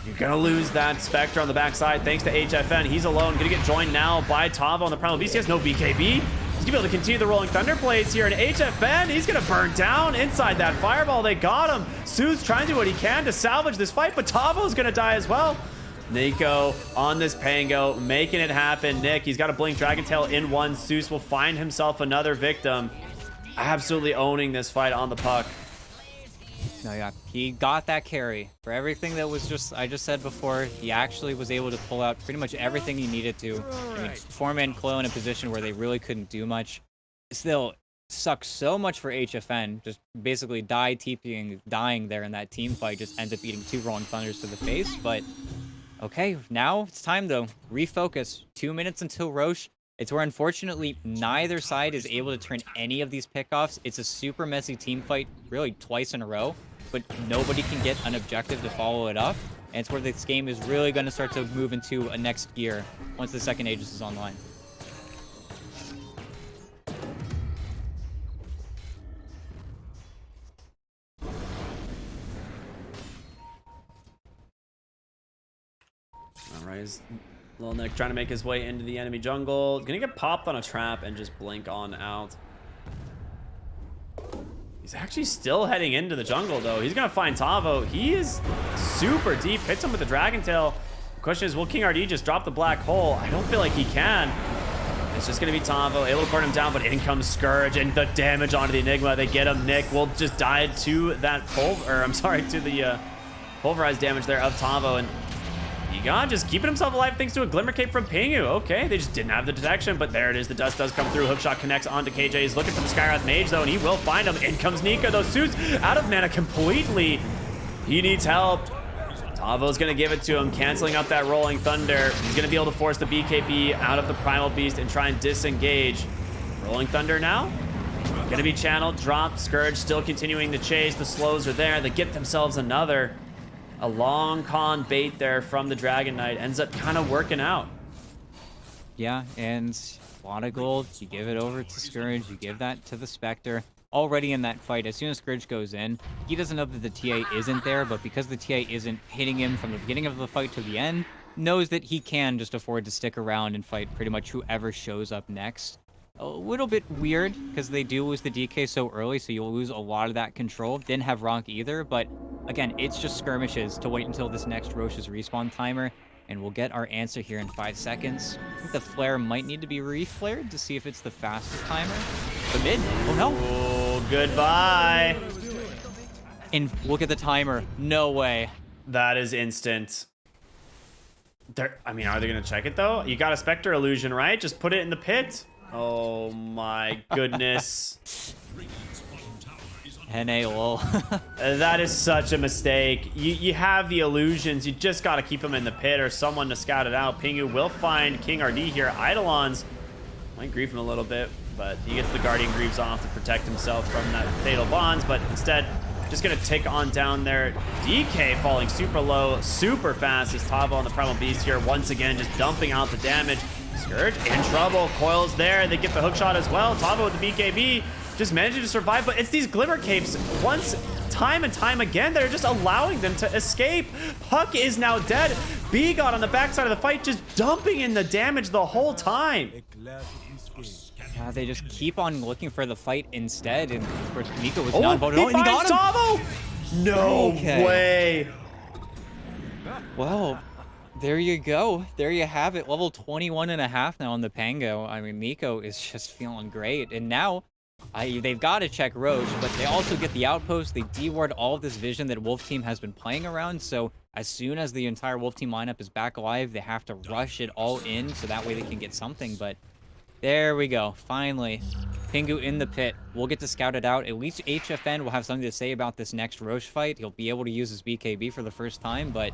you're gonna lose that Spectre on the backside thanks to HFN. He's alone, gonna get joined now by Tavo on the Primal Beast. He has no BKB. He's gonna be able to continue the Rolling Thunder plays here, and HFN, he's gonna burn down inside that fireball. They got him. Sue's trying to do what he can to salvage this fight, but Tavo's gonna die as well. Nico on this Pango, making it happen. Nick, he's got a Blink Dragon Tail in one. Zeus will find himself another victim. Absolutely owning this fight on the puck. No, yeah, he got that carry. For everything that was I just said before, he actually was able to pull out pretty much everything he needed to. I mean, 4-man Klo in a position where they really couldn't do much. Still, sucks so much for HFN. Just basically TPing, dying there in that team fight. Just ends up eating 2 Rolling Thunders to the face. But, okay, now it's time, though. Refocus. 2 minutes until Roche. It's where, unfortunately, neither side is able to turn any of these pickoffs. It's a super messy team fight, really twice in a row, but nobody can get an objective to follow it up. And it's where this game is really going to start to move into a next gear once the second Aegis is online. All right, Little Nick trying to make his way into the enemy jungle. Gonna get popped on a trap and just blink on out. He's actually still heading into the jungle, though. He's gonna find Tavo. He is super deep. Hits him with the Dragon Tail. The question is, will King RD just drop the black hole? I don't feel like he can. It's just gonna be Tavo, able to burn him down, but in comes Scourge, and the damage onto the Enigma. They get him. Nick will just die to that pole, or I'm sorry, to the pulverized damage there of Tavo, and Egon just keeping himself alive thanks to a Glimmer Cape from Pingu. Okay, they just didn't have the detection, but there it is. The dust does come through. Hookshot connects onto KJ. He's looking for the Skywrath Mage, though, and he will find him. In comes Nika. Those suits out of mana completely. He needs help. Tavo's going to give it to him, canceling out that Rolling Thunder. He's going to be able to force the BKB out of the Primal Beast and try and disengage. Rolling Thunder now. Going to be channeled, dropped. Scourge still continuing the chase. The slows are there. They get themselves another. A long con bait there from the Dragon Knight ends up kind of working out. Yeah, and a lot of gold. You give it over to Scourge. You give that to the Spectre. Already in that fight, as soon as Scourge goes in, he doesn't know that the TA isn't there, but because the TA isn't hitting him from the beginning of the fight to the end, knows that he can just afford to stick around and fight pretty much whoever shows up next. A little bit weird, because they do lose the DK so early, so you'll lose a lot of that control. Didn't have Ronk either, but again, it's just skirmishes to wait until this next Roche's respawn timer, and we'll get our answer here in 5 seconds. I think the flare might need to be reflared to see if it's the fastest timer. The mid, oh no. Oh, goodbye. And look at the timer, no way. That is instant. I mean, are they going to check it, though? You got a Spectre illusion, right? Just put it in the pit. Oh, my goodness. NA lol. That is such a mistake. You have the illusions. You just got to keep them in the pit or someone to scout it out. Pingu will find King RD here. Eidolons might grieve him a little bit, but he gets the Guardian Greaves off to protect himself from that Fatal Bonds, but instead just going to take on down there. DK falling super low, super fast as Tavo on the Primal Beast here once again just dumping out the damage. Scourge in trouble. Coil's there. They get the hookshot as well. Tavo with the BKB just managing to survive, but it's these Glimmer Capes time and time again that are just allowing them to escape. Puck is now dead. B-God on the backside of the fight just dumping in the damage the whole time. Yeah, they just keep on looking for the fight instead, and of course Nico was Oh, non-voted he out, and he finds got him! Tavo! No Okay. way. Well, there you go. There you have it. Level 21.5 now on the Pango. I mean, Nico is just feeling great. And now, they've got to check Roche, but they also get the outpost. They deward all of this vision that Wolf Team has been playing around. So as soon as the entire Wolf Team lineup is back alive, they have to rush it all in so that way they can get something. But there we go. Finally, Pingu in the pit. We'll get to scout it out. At least HFN will have something to say about this next Roche fight. He'll be able to use his BKB for the first time, but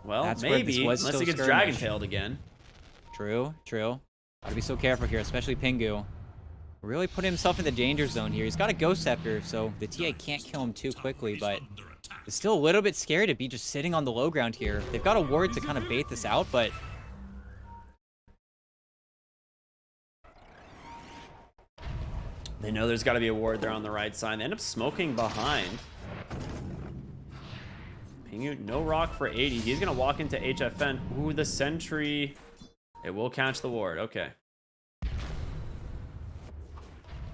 Well, that's maybe, where this was unless he still gets skirmish. Dragon-tailed again. True, true. Gotta be so careful here, especially Pingu. Really put himself in the danger zone here. He's got a Ghost Scepter, so the TA can't kill him too quickly, but it's still a little bit scary to be just sitting on the low ground here. They've got a ward to kind of bait this out, but They know there's got to be a ward there on the right side. They end up smoking behind. Pingu, no rock for 80. He's going to walk into HFN. Ooh, the sentry. It will catch the ward. Okay.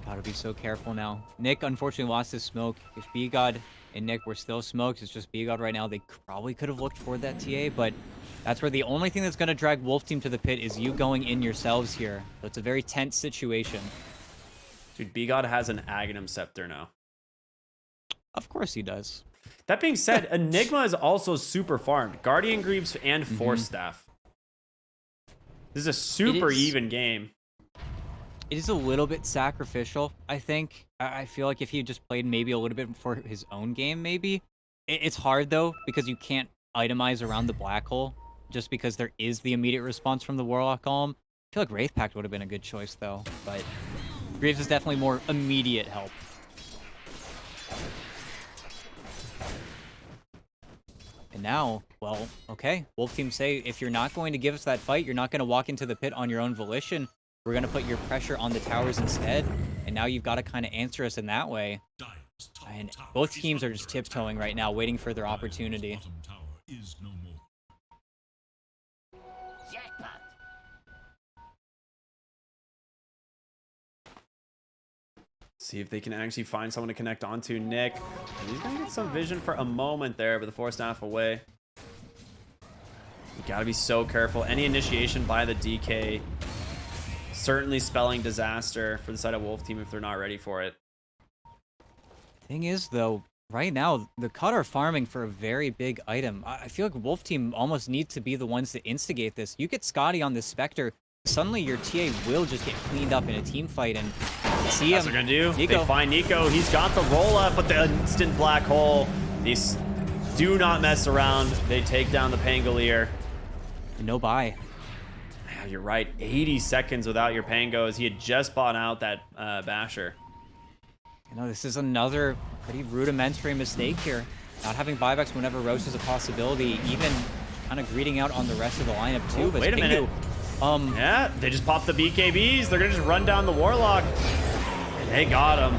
gotta be so careful now. Nick unfortunately lost his smoke. If B-God and Nick were still smoked, it's just B-God right now. They probably could have looked for that TA, but that's where the only thing that's going to drag Wolf Team to the pit is you going in yourselves here. So it's a very tense situation. Dude, B-God has an Aghanim Scepter now. Of course he does. That being said, Enigma is also super farmed. Guardian Greaves and Force Staff. This is a super even game. It is a little bit sacrificial, I think. I feel like if he just played maybe a little bit for his own game, maybe. It's hard, though, because you can't itemize around the black hole, just because there is the immediate response from the Warlock Golem. I feel like Wraith Pact would have been a good choice, though. But Greaves is definitely more immediate help. And now, well, okay. Wolf Team say, if you're not going to give us that fight, you're not going to walk into the pit on your own volition. We're going to put your pressure on the towers instead. And now you've got to kind of answer us in that way. And both teams are just tiptoeing right now, waiting for their opportunity. See if they can actually find someone to connect onto. Nick, and he's gonna get some vision for a moment there, but the Force Staff away. You gotta be so careful. Any initiation by the DK certainly spelling disaster for the side of Wolf Team if they're not ready for it. Thing is, though, Right now, the Cut are farming for a very big item. I feel like Wolf Team almost needs to be the ones to instigate this. You get Scotty on this Spectre, suddenly your TA will just get cleaned up in a team fight, and see That's him. what they're gonna do. Nico. They find Nico. He's got the roll up, but the instant black hole. These do not mess around. They take down the Pangolier. No buy. Yeah, you're right. 80 seconds without your Pangos. He had just bought out that Basher. You know, this is another pretty rudimentary mistake here. Not having buybacks whenever Roche is a possibility, even kind of greeting out on the rest of the lineup too. But Wait a minute. Yeah, they just popped the BKBs. They're gonna just run down the Warlock. And they got him.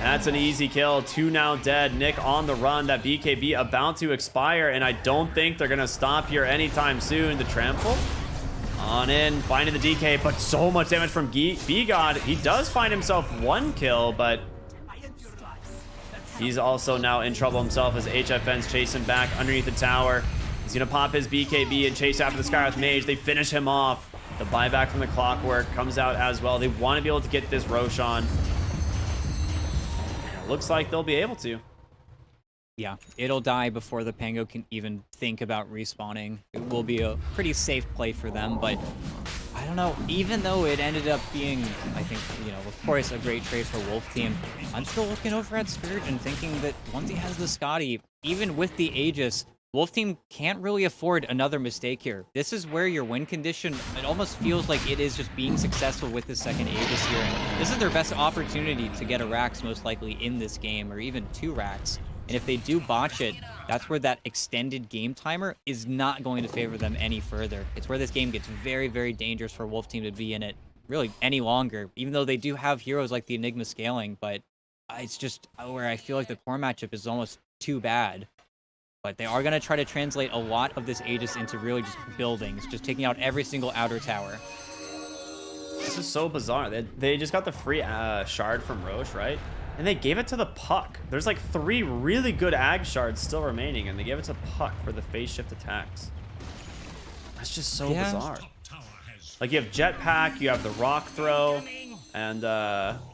That's an easy kill. 2 now dead. Nick on the run. That BKB about to expire, and I don't think they're gonna stop here anytime soon. The trample on in, finding the DK, but so much damage from B-God. He does find himself 1 kill, but he's also now in trouble himself as HFN's chasing back underneath the tower. He's gonna pop his BKB and chase after the Skywrath Mage. They finish him off. The buyback from the Clockwork comes out as well. They want to be able to get this Roshan. And it looks like they'll be able to. Yeah, it'll die before the Pango can even think about respawning. It will be a pretty safe play for them, but I don't know. Even though it ended up being, I think, you know, of course, a great trade for Wolf Team, I'm still looking over at Scourge and thinking that once he has the Scotty, even with the Aegis, Wolf Team can't really afford another mistake here. This is where your win condition, it almost feels like it is just being successful with the second Aegis here. And this is their best opportunity to get a Rax most likely in this game, or even 2 Rax. And if they do botch it, that's where that extended game timer is not going to favor them any further. It's where this game gets very, very dangerous for Wolf Team to be in it really any longer, even though they do have heroes like the Enigma scaling, but it's just where I feel like the core matchup is almost too bad. But they are going to try to translate a lot of this Aegis into really just buildings, just taking out every single outer tower. This is so bizarre. They just got the free shard from Roche, right? And they gave it to the Puck. There's like 3 really good Ag shards still remaining, and they gave it to Puck for the phase shift attacks. That's just so bizarre. Like, you have Jetpack, you have the Rock Throw, and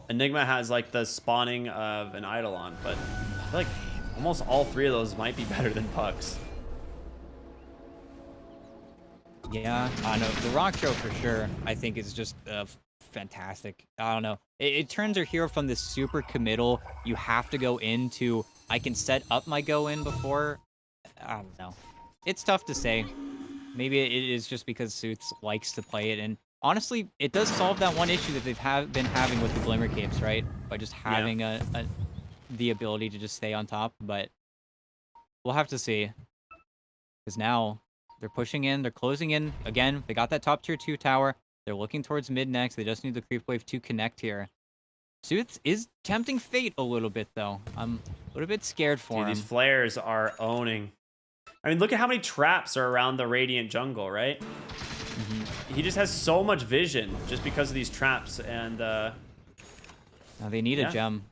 Enigma has like the spawning of an Eidolon, but I feel like almost all 3 of those might be better than Puck's. Yeah, I know. The Rock Throw for sure, I think, is just fantastic. I don't know. It turns your hero from this super committal, you have to go into, I can set up my go in before. I don't know. It's tough to say. Maybe it is just because Suits likes to play it. And honestly, it does solve that one issue that they've been having with the Glimmer Capes, right? By just having the ability to just stay on top. But we'll have to see. Because now they're pushing in, they're closing in. Again, they got that top tier 2 tower. They're looking towards mid next. They just need the creep wave to connect here. Suits is tempting fate a little bit, though. I'm a little bit scared for him. These flares are owning. I mean, look at how many traps are around the Radiant jungle, right? He just has so much vision just because of these traps, and now they need a gem.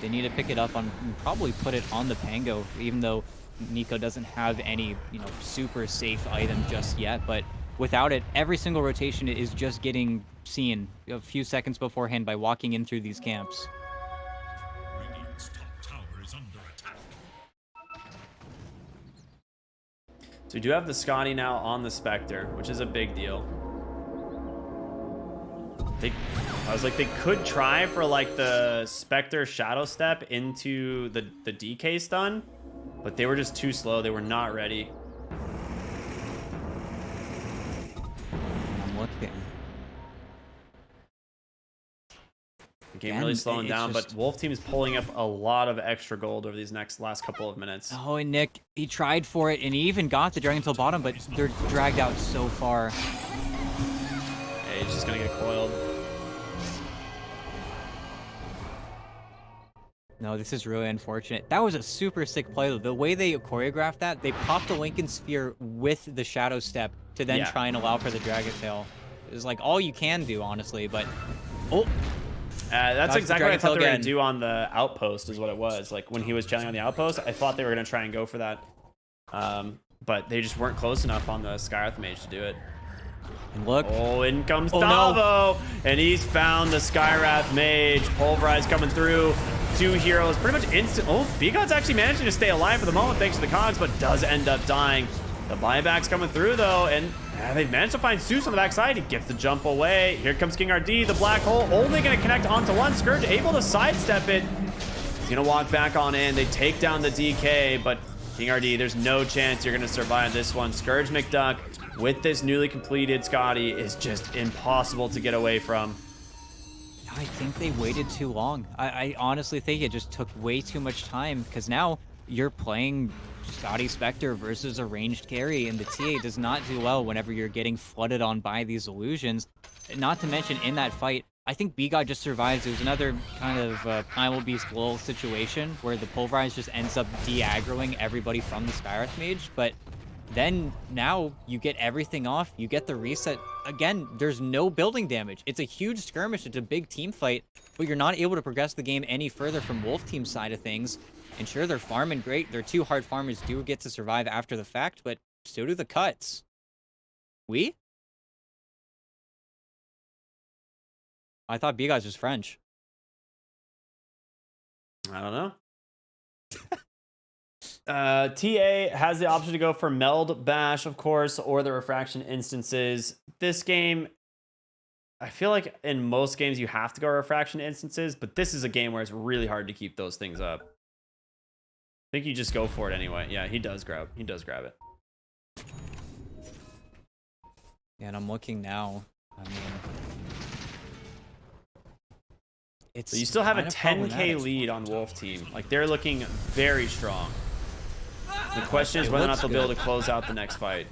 They need to pick it up on, probably put it on the Pango, even though Nico doesn't have any, you know, super safe item just yet. But without it, every single rotation is just getting seen a few seconds beforehand by walking in through these camps. Radiant's top tower is under attack. so we do have the Scotty now on the Spectre, which is a big deal. I was like, they could try for like the Spectre Shadow Step into the DK stun, but they were just too slow. They were not ready. I'm looking. The game really slowing down, but Wolf Team is pulling up a lot of extra gold over these last couple of minutes. Oh, and Nick, he tried for it, and he even got the Dragon Tail bottom, but they're dragged out so far. Yeah, he's just gonna get coiled. No, this is really unfortunate. That was a super sick play, though. The way they choreographed that, they popped the Lincoln Sphere with the Shadow Step to then try and allow for the Dragon Tail. It was like all you can do, honestly, but... Oh! That's exactly what I thought they were going to do on the Outpost, is what it was. Like, when he was chilling on the Outpost, I thought they were going to try and go for that. But they just weren't close enough on the Skywrath Mage to do it. And look. Oh, in comes Davo! No. And he's found the Skywrath Mage. Pulverize coming through. two heroes pretty much instant. Oh, Bigod's actually managing to stay alive for the moment thanks to the cogs, but does end up dying. The buyback's coming through though, and they've managed to find Zeus on the backside. He gets the jump away. Here comes King RD, the black hole, only gonna connect onto one. Scourge able to sidestep it. He's gonna walk back on in. They take down the DK, but King RD, there's no chance you're gonna survive this one. Scourge McDuck with this newly completed Scotty is just impossible to get away from. I think they waited too long. I honestly think it just took way too much time because now you're playing Scotty Spectre versus a ranged carry, and the TA does not do well whenever you're getting flooded on by these illusions. Not to mention, in that fight, I think B-God just survives. It was another kind of Primal Beast lull situation where the Pulverize just ends up de-aggroing everybody from the Skywrath Mage, but then now you get everything off, you get the reset. Again, there's no building damage. It's a huge skirmish, it's a big team fight, but you're not able to progress the game any further from Wolf Team's side of things. And sure, they're farming great. Their two hard farmers do get to survive after the fact, but so do the cuts. I thought B-Guys was French. I don't know. TA has the option to go for Meld Bash, of course, or the Refraction Instances. This game, I feel like in most games you have to go Refraction Instances, but this is a game where it's really hard to keep those things up. I think you just go for it anyway. Yeah, he does grab it. Yeah, and I'm looking now. I mean, it's but you still have a kind of 10k lead on Wolf Team. Like, they're looking very strong. The question is whether or not they'll be able to close out the next fight.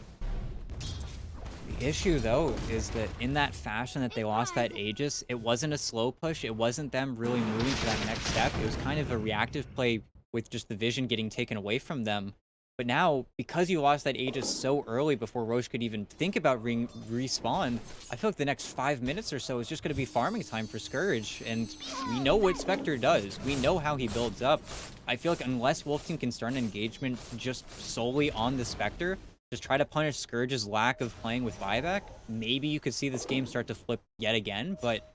The issue, though, is that in that fashion that they lost that Aegis, it wasn't a slow push. It wasn't them really moving to that next step. It was kind of a reactive play with just the vision getting taken away from them. But now, because you lost that Aegis so early before Roche could even think about respawn, I feel like the next 5 minutes or so is just going to be farming time for Scourge. And we know what Spectre does. We know how he builds up. I feel like unless Wolf Team can start an engagement just solely on the Spectre, just try to punish Scourge's lack of playing with buyback, maybe you could see this game start to flip yet again. But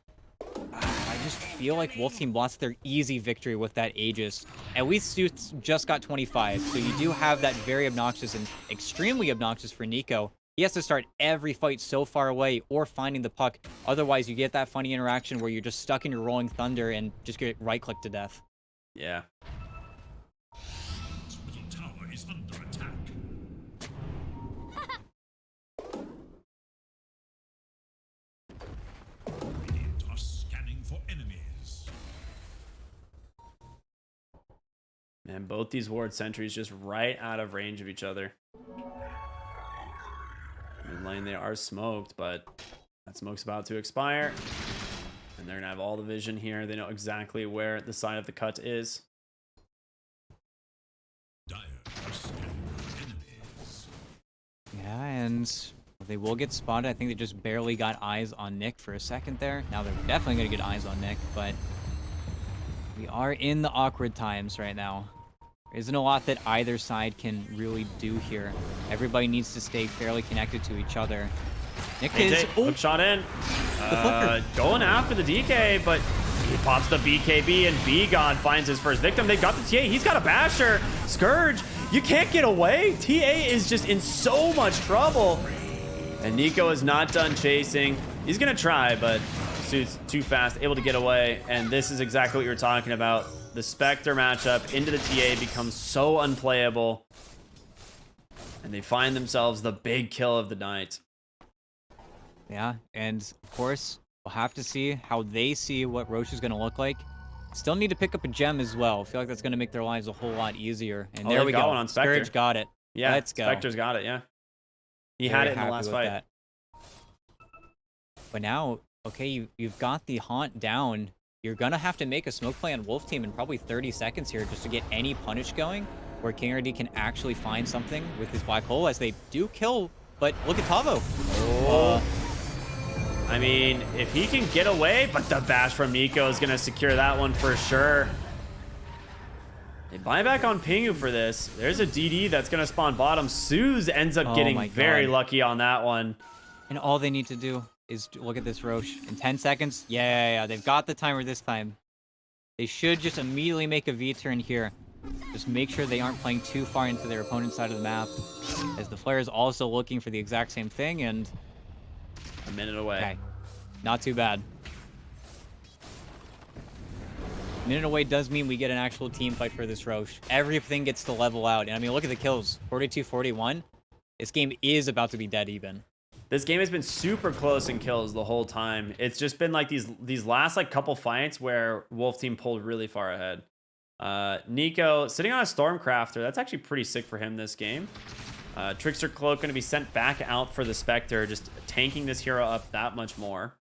I just feel like Wolf Team lost their easy victory with that Aegis. At least Suits just got 25, so you do have that very obnoxious and extremely obnoxious for Nico. He has to start every fight so far away or finding the puck. Otherwise, you get that funny interaction where you're just stuck in your Rolling Thunder and just get right-clicked to death. Yeah. Middle tower is under attack. Radiant are scanning for enemies. Man, both these ward sentries just right out of range of each other. Mid lane, they are smoked, but that smoke's about to expire. And they're gonna have all the vision here. They know exactly where the side of the cut is. Dire are scanning for enemies. Yeah, and they will get spotted. I think they just barely got eyes on Nick for a second there. Now they're definitely going to get eyes on Nick, but we are in the awkward times right now. There isn't a lot that either side can really do here. Everybody needs to stay fairly connected to each other. Nick is... Hook shot in. Going after the DK, but he pops the BKB, and B-God finds his first victim. They got the TA. He's got a basher. Scourge, you can't get away. TA is just in so much trouble. And Nico is not done chasing. He's going to try, but Suit's too fast, able to get away. And this is exactly what you were talking about. The Spectre matchup into the TA becomes so unplayable. And they find themselves the big kill of the night. Yeah, and of course, we'll have to see how they see what Roche is going to look like. Still need to pick up a gem as well. I feel like that's going to make their lives a whole lot easier. And there we go. One on Spectre. Scourge got it. Yeah, let's go. Spectre's got it, yeah. He had it in the last fight. That. But now, okay, you've got the haunt down. You're going to have to make a smoke play on Wolf Team in probably 30 seconds here just to get any punish going where King RD can actually find something with his black hole as they do kill. But look at Tavo. Oh. I mean, if he can get away, but the bash from Nico is going to secure that one for sure. They buy back on Pingu for this. There's a DD that's going to spawn bottom. Suze ends up getting very lucky on that one. And all they need to do is look at this Roche. In 10 seconds, yeah, they've got the timer this time. They should just immediately make a V-turn here. Just make sure they aren't playing too far into their opponent's side of the map, as the Flare is also looking for the exact same thing, and... A minute away. Okay, not too bad. Minute away does mean we get an actual team fight for this Roche. Everything gets to level out. And I mean, look at the kills. 42-41. This game is about to be dead even. This game has been super close in kills the whole time. It's just been like these last like couple fights where Wolf Team pulled really far ahead. Nico sitting on a Stormcrafter. That's actually pretty sick for him this game. Trickster Cloak going to be sent back out for the Spectre, just tanking this hero up that much more.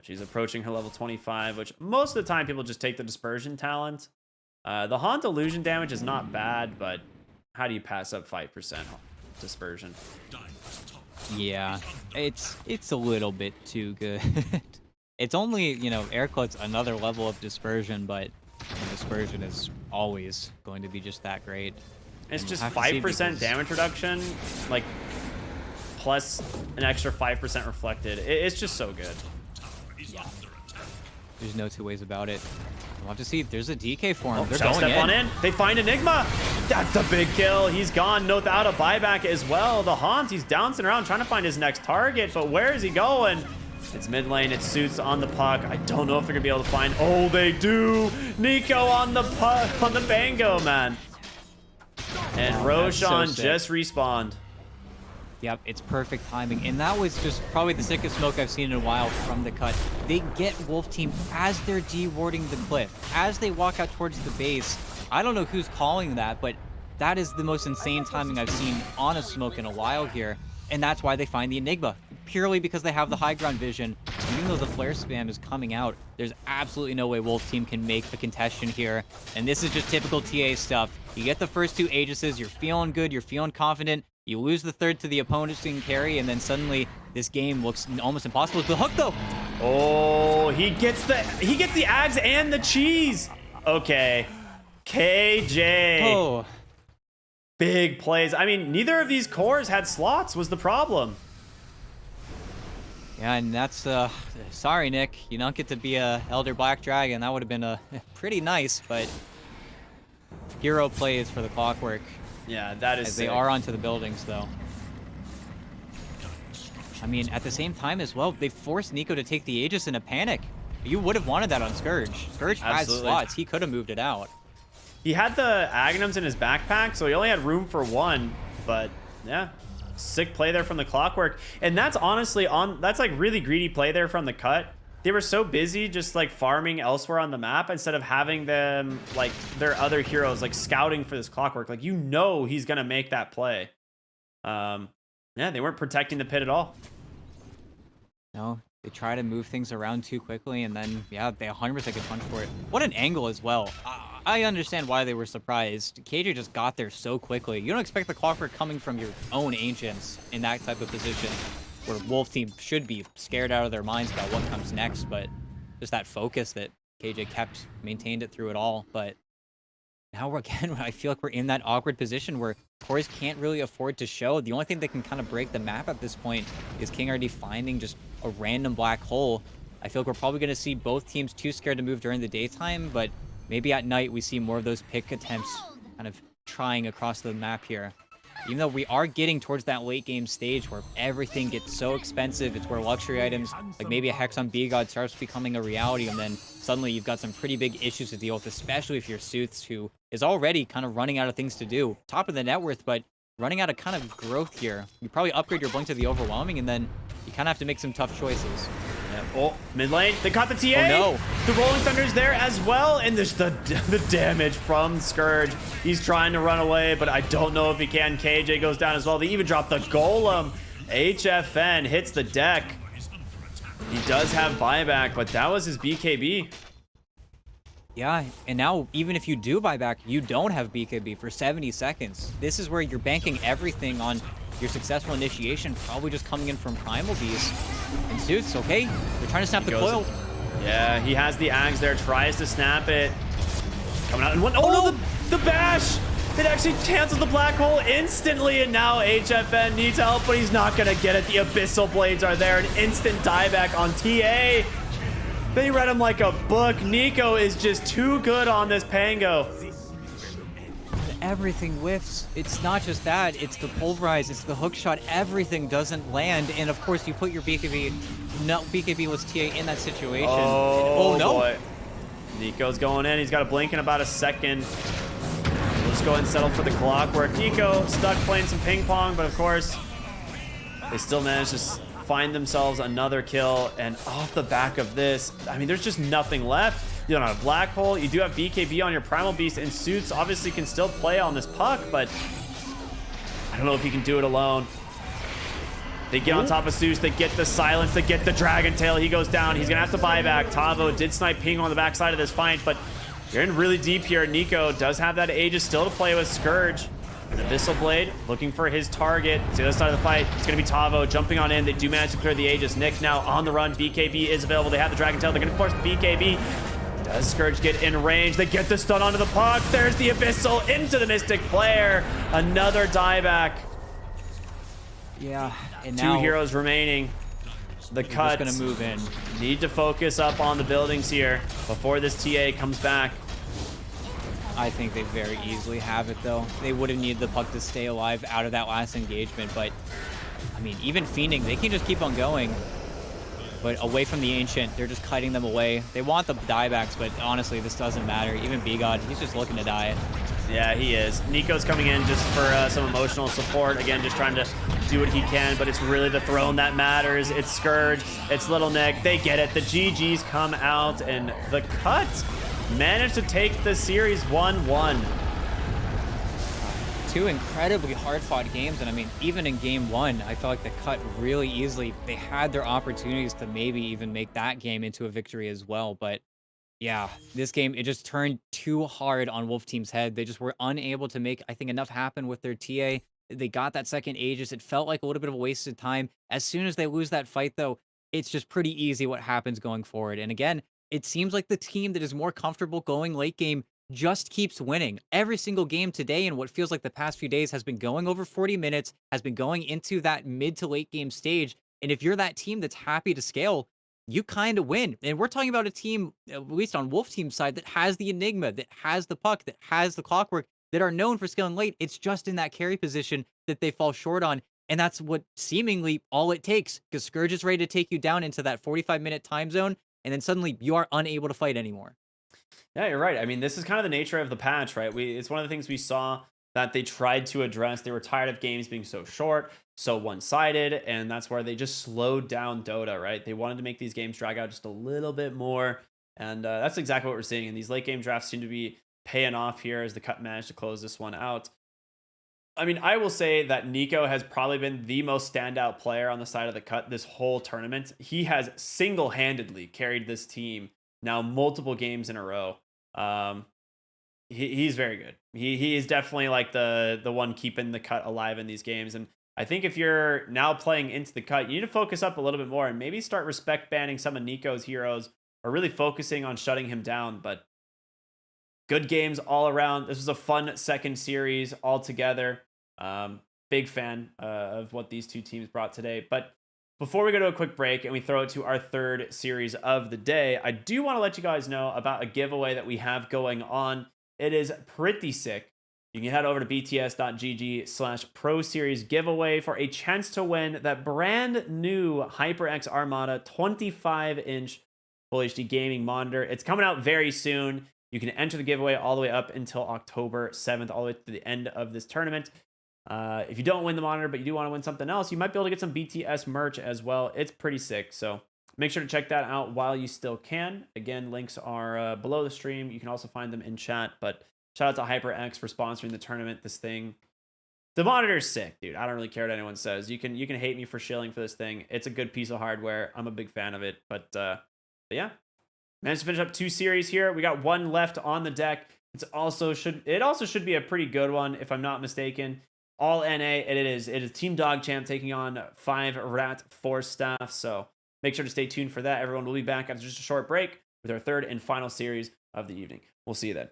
She's approaching her level 25, which most of the time people just take the Dispersion talent. The Haunt illusion damage is not bad, but how do you pass up 5% Dispersion? Yeah, it's a little bit too good. It's only, you know, Airclut's another level of Dispersion, but Dispersion is always going to be just that great. It's just 5% damage reduction, like, plus an extra 5% reflected. It's just so good. Yeah. There's no two ways about it. We'll have to see. There's a DK for him. They're Shall going step on in. They find Enigma. That's the big kill. He's gone. Without a buyback as well. The Haunt, he's bouncing around trying to find his next target, but where is he going? It's mid lane. It's Suits on the puck. I don't know if they're gonna be able to find. Oh, they do. Nico on the puck, on the Bango, man. And Roshan just respawned. Yep, it's perfect timing. And that was just probably the sickest smoke I've seen in a while from the cut. They get Wolf Team as they're dewarding the cliff. As they walk out towards the base, I don't know who's calling that, but that is the most insane timing I've seen on a smoke in a while here. And that's why they find the Enigma. Purely because they have the high ground vision. And even though the flare spam is coming out, there's absolutely no way Wolf Team can make a contestation here. And this is just typical TA stuff. You get the first two Aegises, you're feeling good, you're feeling confident. You lose the third to the opponent's team carry, and then suddenly this game looks almost impossible. The hook though. Oh, he gets the Ags and the cheese. Okay, KJ. Oh. Big plays. I mean, neither of these cores had slots was the problem. Yeah, and that's sorry, Nick. You don't get to be a Elder Black Dragon. That would have been pretty nice, but hero plays for the Clockwork. Yeah, that is as they are onto the buildings, though. I mean, at the same time as well, they forced Nico to take the Aegis in a panic. You would have wanted that on Scourge. Scourge has slots. He could have moved it out. He had the Aghanims in his backpack, so he only had room for one. But, yeah, sick play there from the Clockwork. And that's honestly, that's like really greedy play there from the cut. They were so busy just like farming elsewhere on the map instead of having them like their other heroes like scouting for this Clockwork. Like, you know, he's gonna make that play. Yeah, they weren't protecting the pit at all. No, they try to move things around too quickly, and then yeah, they 100% get punched for it. What an angle as well. I understand why they were surprised. KJ just got there so quickly. You don't expect the Clockwork coming from your own Ancients in that type of position, where Wolf Team should be scared out of their minds about what comes next, but just that focus that KJ kept, maintained it through it all. But now again, I feel like we're in that awkward position where cores can't really afford to show. The only thing that can kind of break the map at this point is King RD finding just a random black hole. I feel like we're probably going to see both teams too scared to move during the daytime, but maybe at night we see more of those pick attempts kind of trying across the map here. Even though we are getting towards that late game stage where everything gets so expensive, it's where luxury items, like maybe a Hex on B-God, starts becoming a reality, and then suddenly you've got some pretty big issues to deal with, especially if you're Sooths, who is already kind of running out of things to do. Top of the net worth, but running out of kind of growth here. You probably upgrade your Blink to the Overwhelming, and then you kind of have to make some tough choices. Yeah. Oh, mid lane, they caught the TA. Oh no. The Rolling Thunder's there as well, and there's the damage from Scourge. He's trying to run away, but I don't know if he can. KJ goes down as well. They even drop the Golem. HFN hits the deck. He does have buyback, but that was his BKB. Yeah, and now even if you do buyback, you don't have BKB for 70 seconds. This is where you're banking everything on your successful initiation, probably just coming in from Primal Beast. And Suits, okay, they're trying to snap the coil. Yeah, he has the Ags there, tries to snap it. Coming out in one. Oh, no! the bash! It actually cancels the black hole instantly, and now HFN needs help, but he's not gonna get it. The Abyssal Blades are there, an instant dieback on TA. They read him like a book. Nico is just too good on this Pango. Everything whiffs. It's not just that. It's the pulverize. It's the hook shot. Everything doesn't land. And of course, you put your BKB. No, BKB was TA in that situation. Oh, no. Boy. Nico's going in. He's got a blink in about a second. We'll just go ahead and settle for the clockwork. Nico stuck playing some ping pong, but of course, they still managed to find themselves another kill. And off the back of this, I mean, there's just nothing left. You don't have Black Hole. You do have BKB on your Primal Beast, and Suits obviously can still play on this puck, but I don't know if he can do it alone. They get on top of Zeus. They get the silence. They get the Dragon Tail. He goes down. He's going to have to buy back. Tavo did snipe Ping on the backside of this fight, but you're in really deep here. Nico does have that Aegis still to play with. Scourge. An Abyssal Blade looking for his target. To the other side of the fight, it's going to be Tavo jumping on in. They do manage to clear the Aegis. Nick now on the run. BKB is available. They have the Dragon Tail. They're going to force the BKB. Does Scourge get in range? They get the stun onto the puck. There's the Abyssal into the Mystic Player. Another dieback. Yeah, and Two heroes remaining. The Cuts gonna move in. Need to focus up on the buildings here before this TA comes back. I think they very easily have it, though. They would have needed the puck to stay alive out of that last engagement, but I mean, even Fiending, they can just keep on going. But away from the Ancient, they're just kiting them away. They want the diebacks, but honestly, this doesn't matter. Even B-God, he's just looking to die. Yeah, he is. Nico's coming in just for some emotional support. Again, just trying to do what he can, but it's really the throne that matters. It's Scourge, it's Little Nick. They get it. The GGs come out, and the Cut managed to take the series 1-1. Two incredibly hard-fought games, and I mean, even in game one, I felt like the Cut really easily, they had their opportunities to maybe even make that game into a victory as well, but yeah, this game, it just turned too hard on Wolf Team's head. They just were unable to make, I think, enough happen with their TA. They got that second Aegis. It felt like a little bit of a wasted time. As soon as they lose that fight, though, it's just pretty easy what happens going forward. And again, it seems like the team that is more comfortable going late game just keeps winning. Every single game today and what feels like the past few days has been going over 40 minutes, has been going into that mid to late game stage. And if you're that team that's happy to scale, you kind of win. And we're talking about a team, at least on Wolf Team's side, that has the Enigma, that has the puck, that has the clockwork, that are known for scaling late. It's just in that carry position that they fall short on. And that's what seemingly all it takes, because Scourge is ready to take you down into that 45-minute time zone, and then suddenly you are unable to fight anymore. Yeah, you're right. I mean, this is kind of the nature of the patch, right? It's one of the things we saw that they tried to address. They were tired of games being so short, so one-sided, and that's where they just slowed down Dota, right? They wanted to make these games drag out just a little bit more, and that's exactly what we're seeing. And these late-game drafts seem to be paying off here as the Cut managed to close this one out. I mean, I will say that Nico has probably been the most standout player on the side of the Cut this whole tournament. He has single-handedly carried this team now multiple games in a row. He's very good. He is definitely like the one keeping the Cut alive in these games. And I think if you're now playing into the Cut, you need to focus up a little bit more and maybe start respect banning some of Nico's heroes or really focusing on shutting him down. But good games all around. This was a fun second series altogether. Big fan of what these two teams brought today. But before we go to a quick break and we throw it to our third series of the day, I do want to let you guys know about a giveaway that we have going on. It is pretty sick. You can head over to bts.gg/pro series giveaway for a chance to win that brand new HyperX Armada 25-inch Full HD gaming monitor. It's coming out very soon. You can enter the giveaway all the way up until October 7th, all the way to the end of this tournament. If you don't win the monitor, but you do want to win something else, you might be able to get some BTS merch as well. It's pretty sick. So make sure to check that out while you still can. Again, links are below the stream. You can also find them in chat. But shout out to HyperX for sponsoring the tournament. This thing, the monitor's sick, dude. I don't really care what anyone says. You can hate me for shilling for this thing. It's a good piece of hardware. I'm a big fan of it. But yeah, managed to finish up 2 series here. We got 1 left on the deck. It also should be a pretty good one, if I'm not mistaken. All NA, it is Team Dog Champ taking on 5 Rat Force staff. So make sure to stay tuned for that. Everyone will be back after just a short break with our third and final series of the evening. We'll see you then.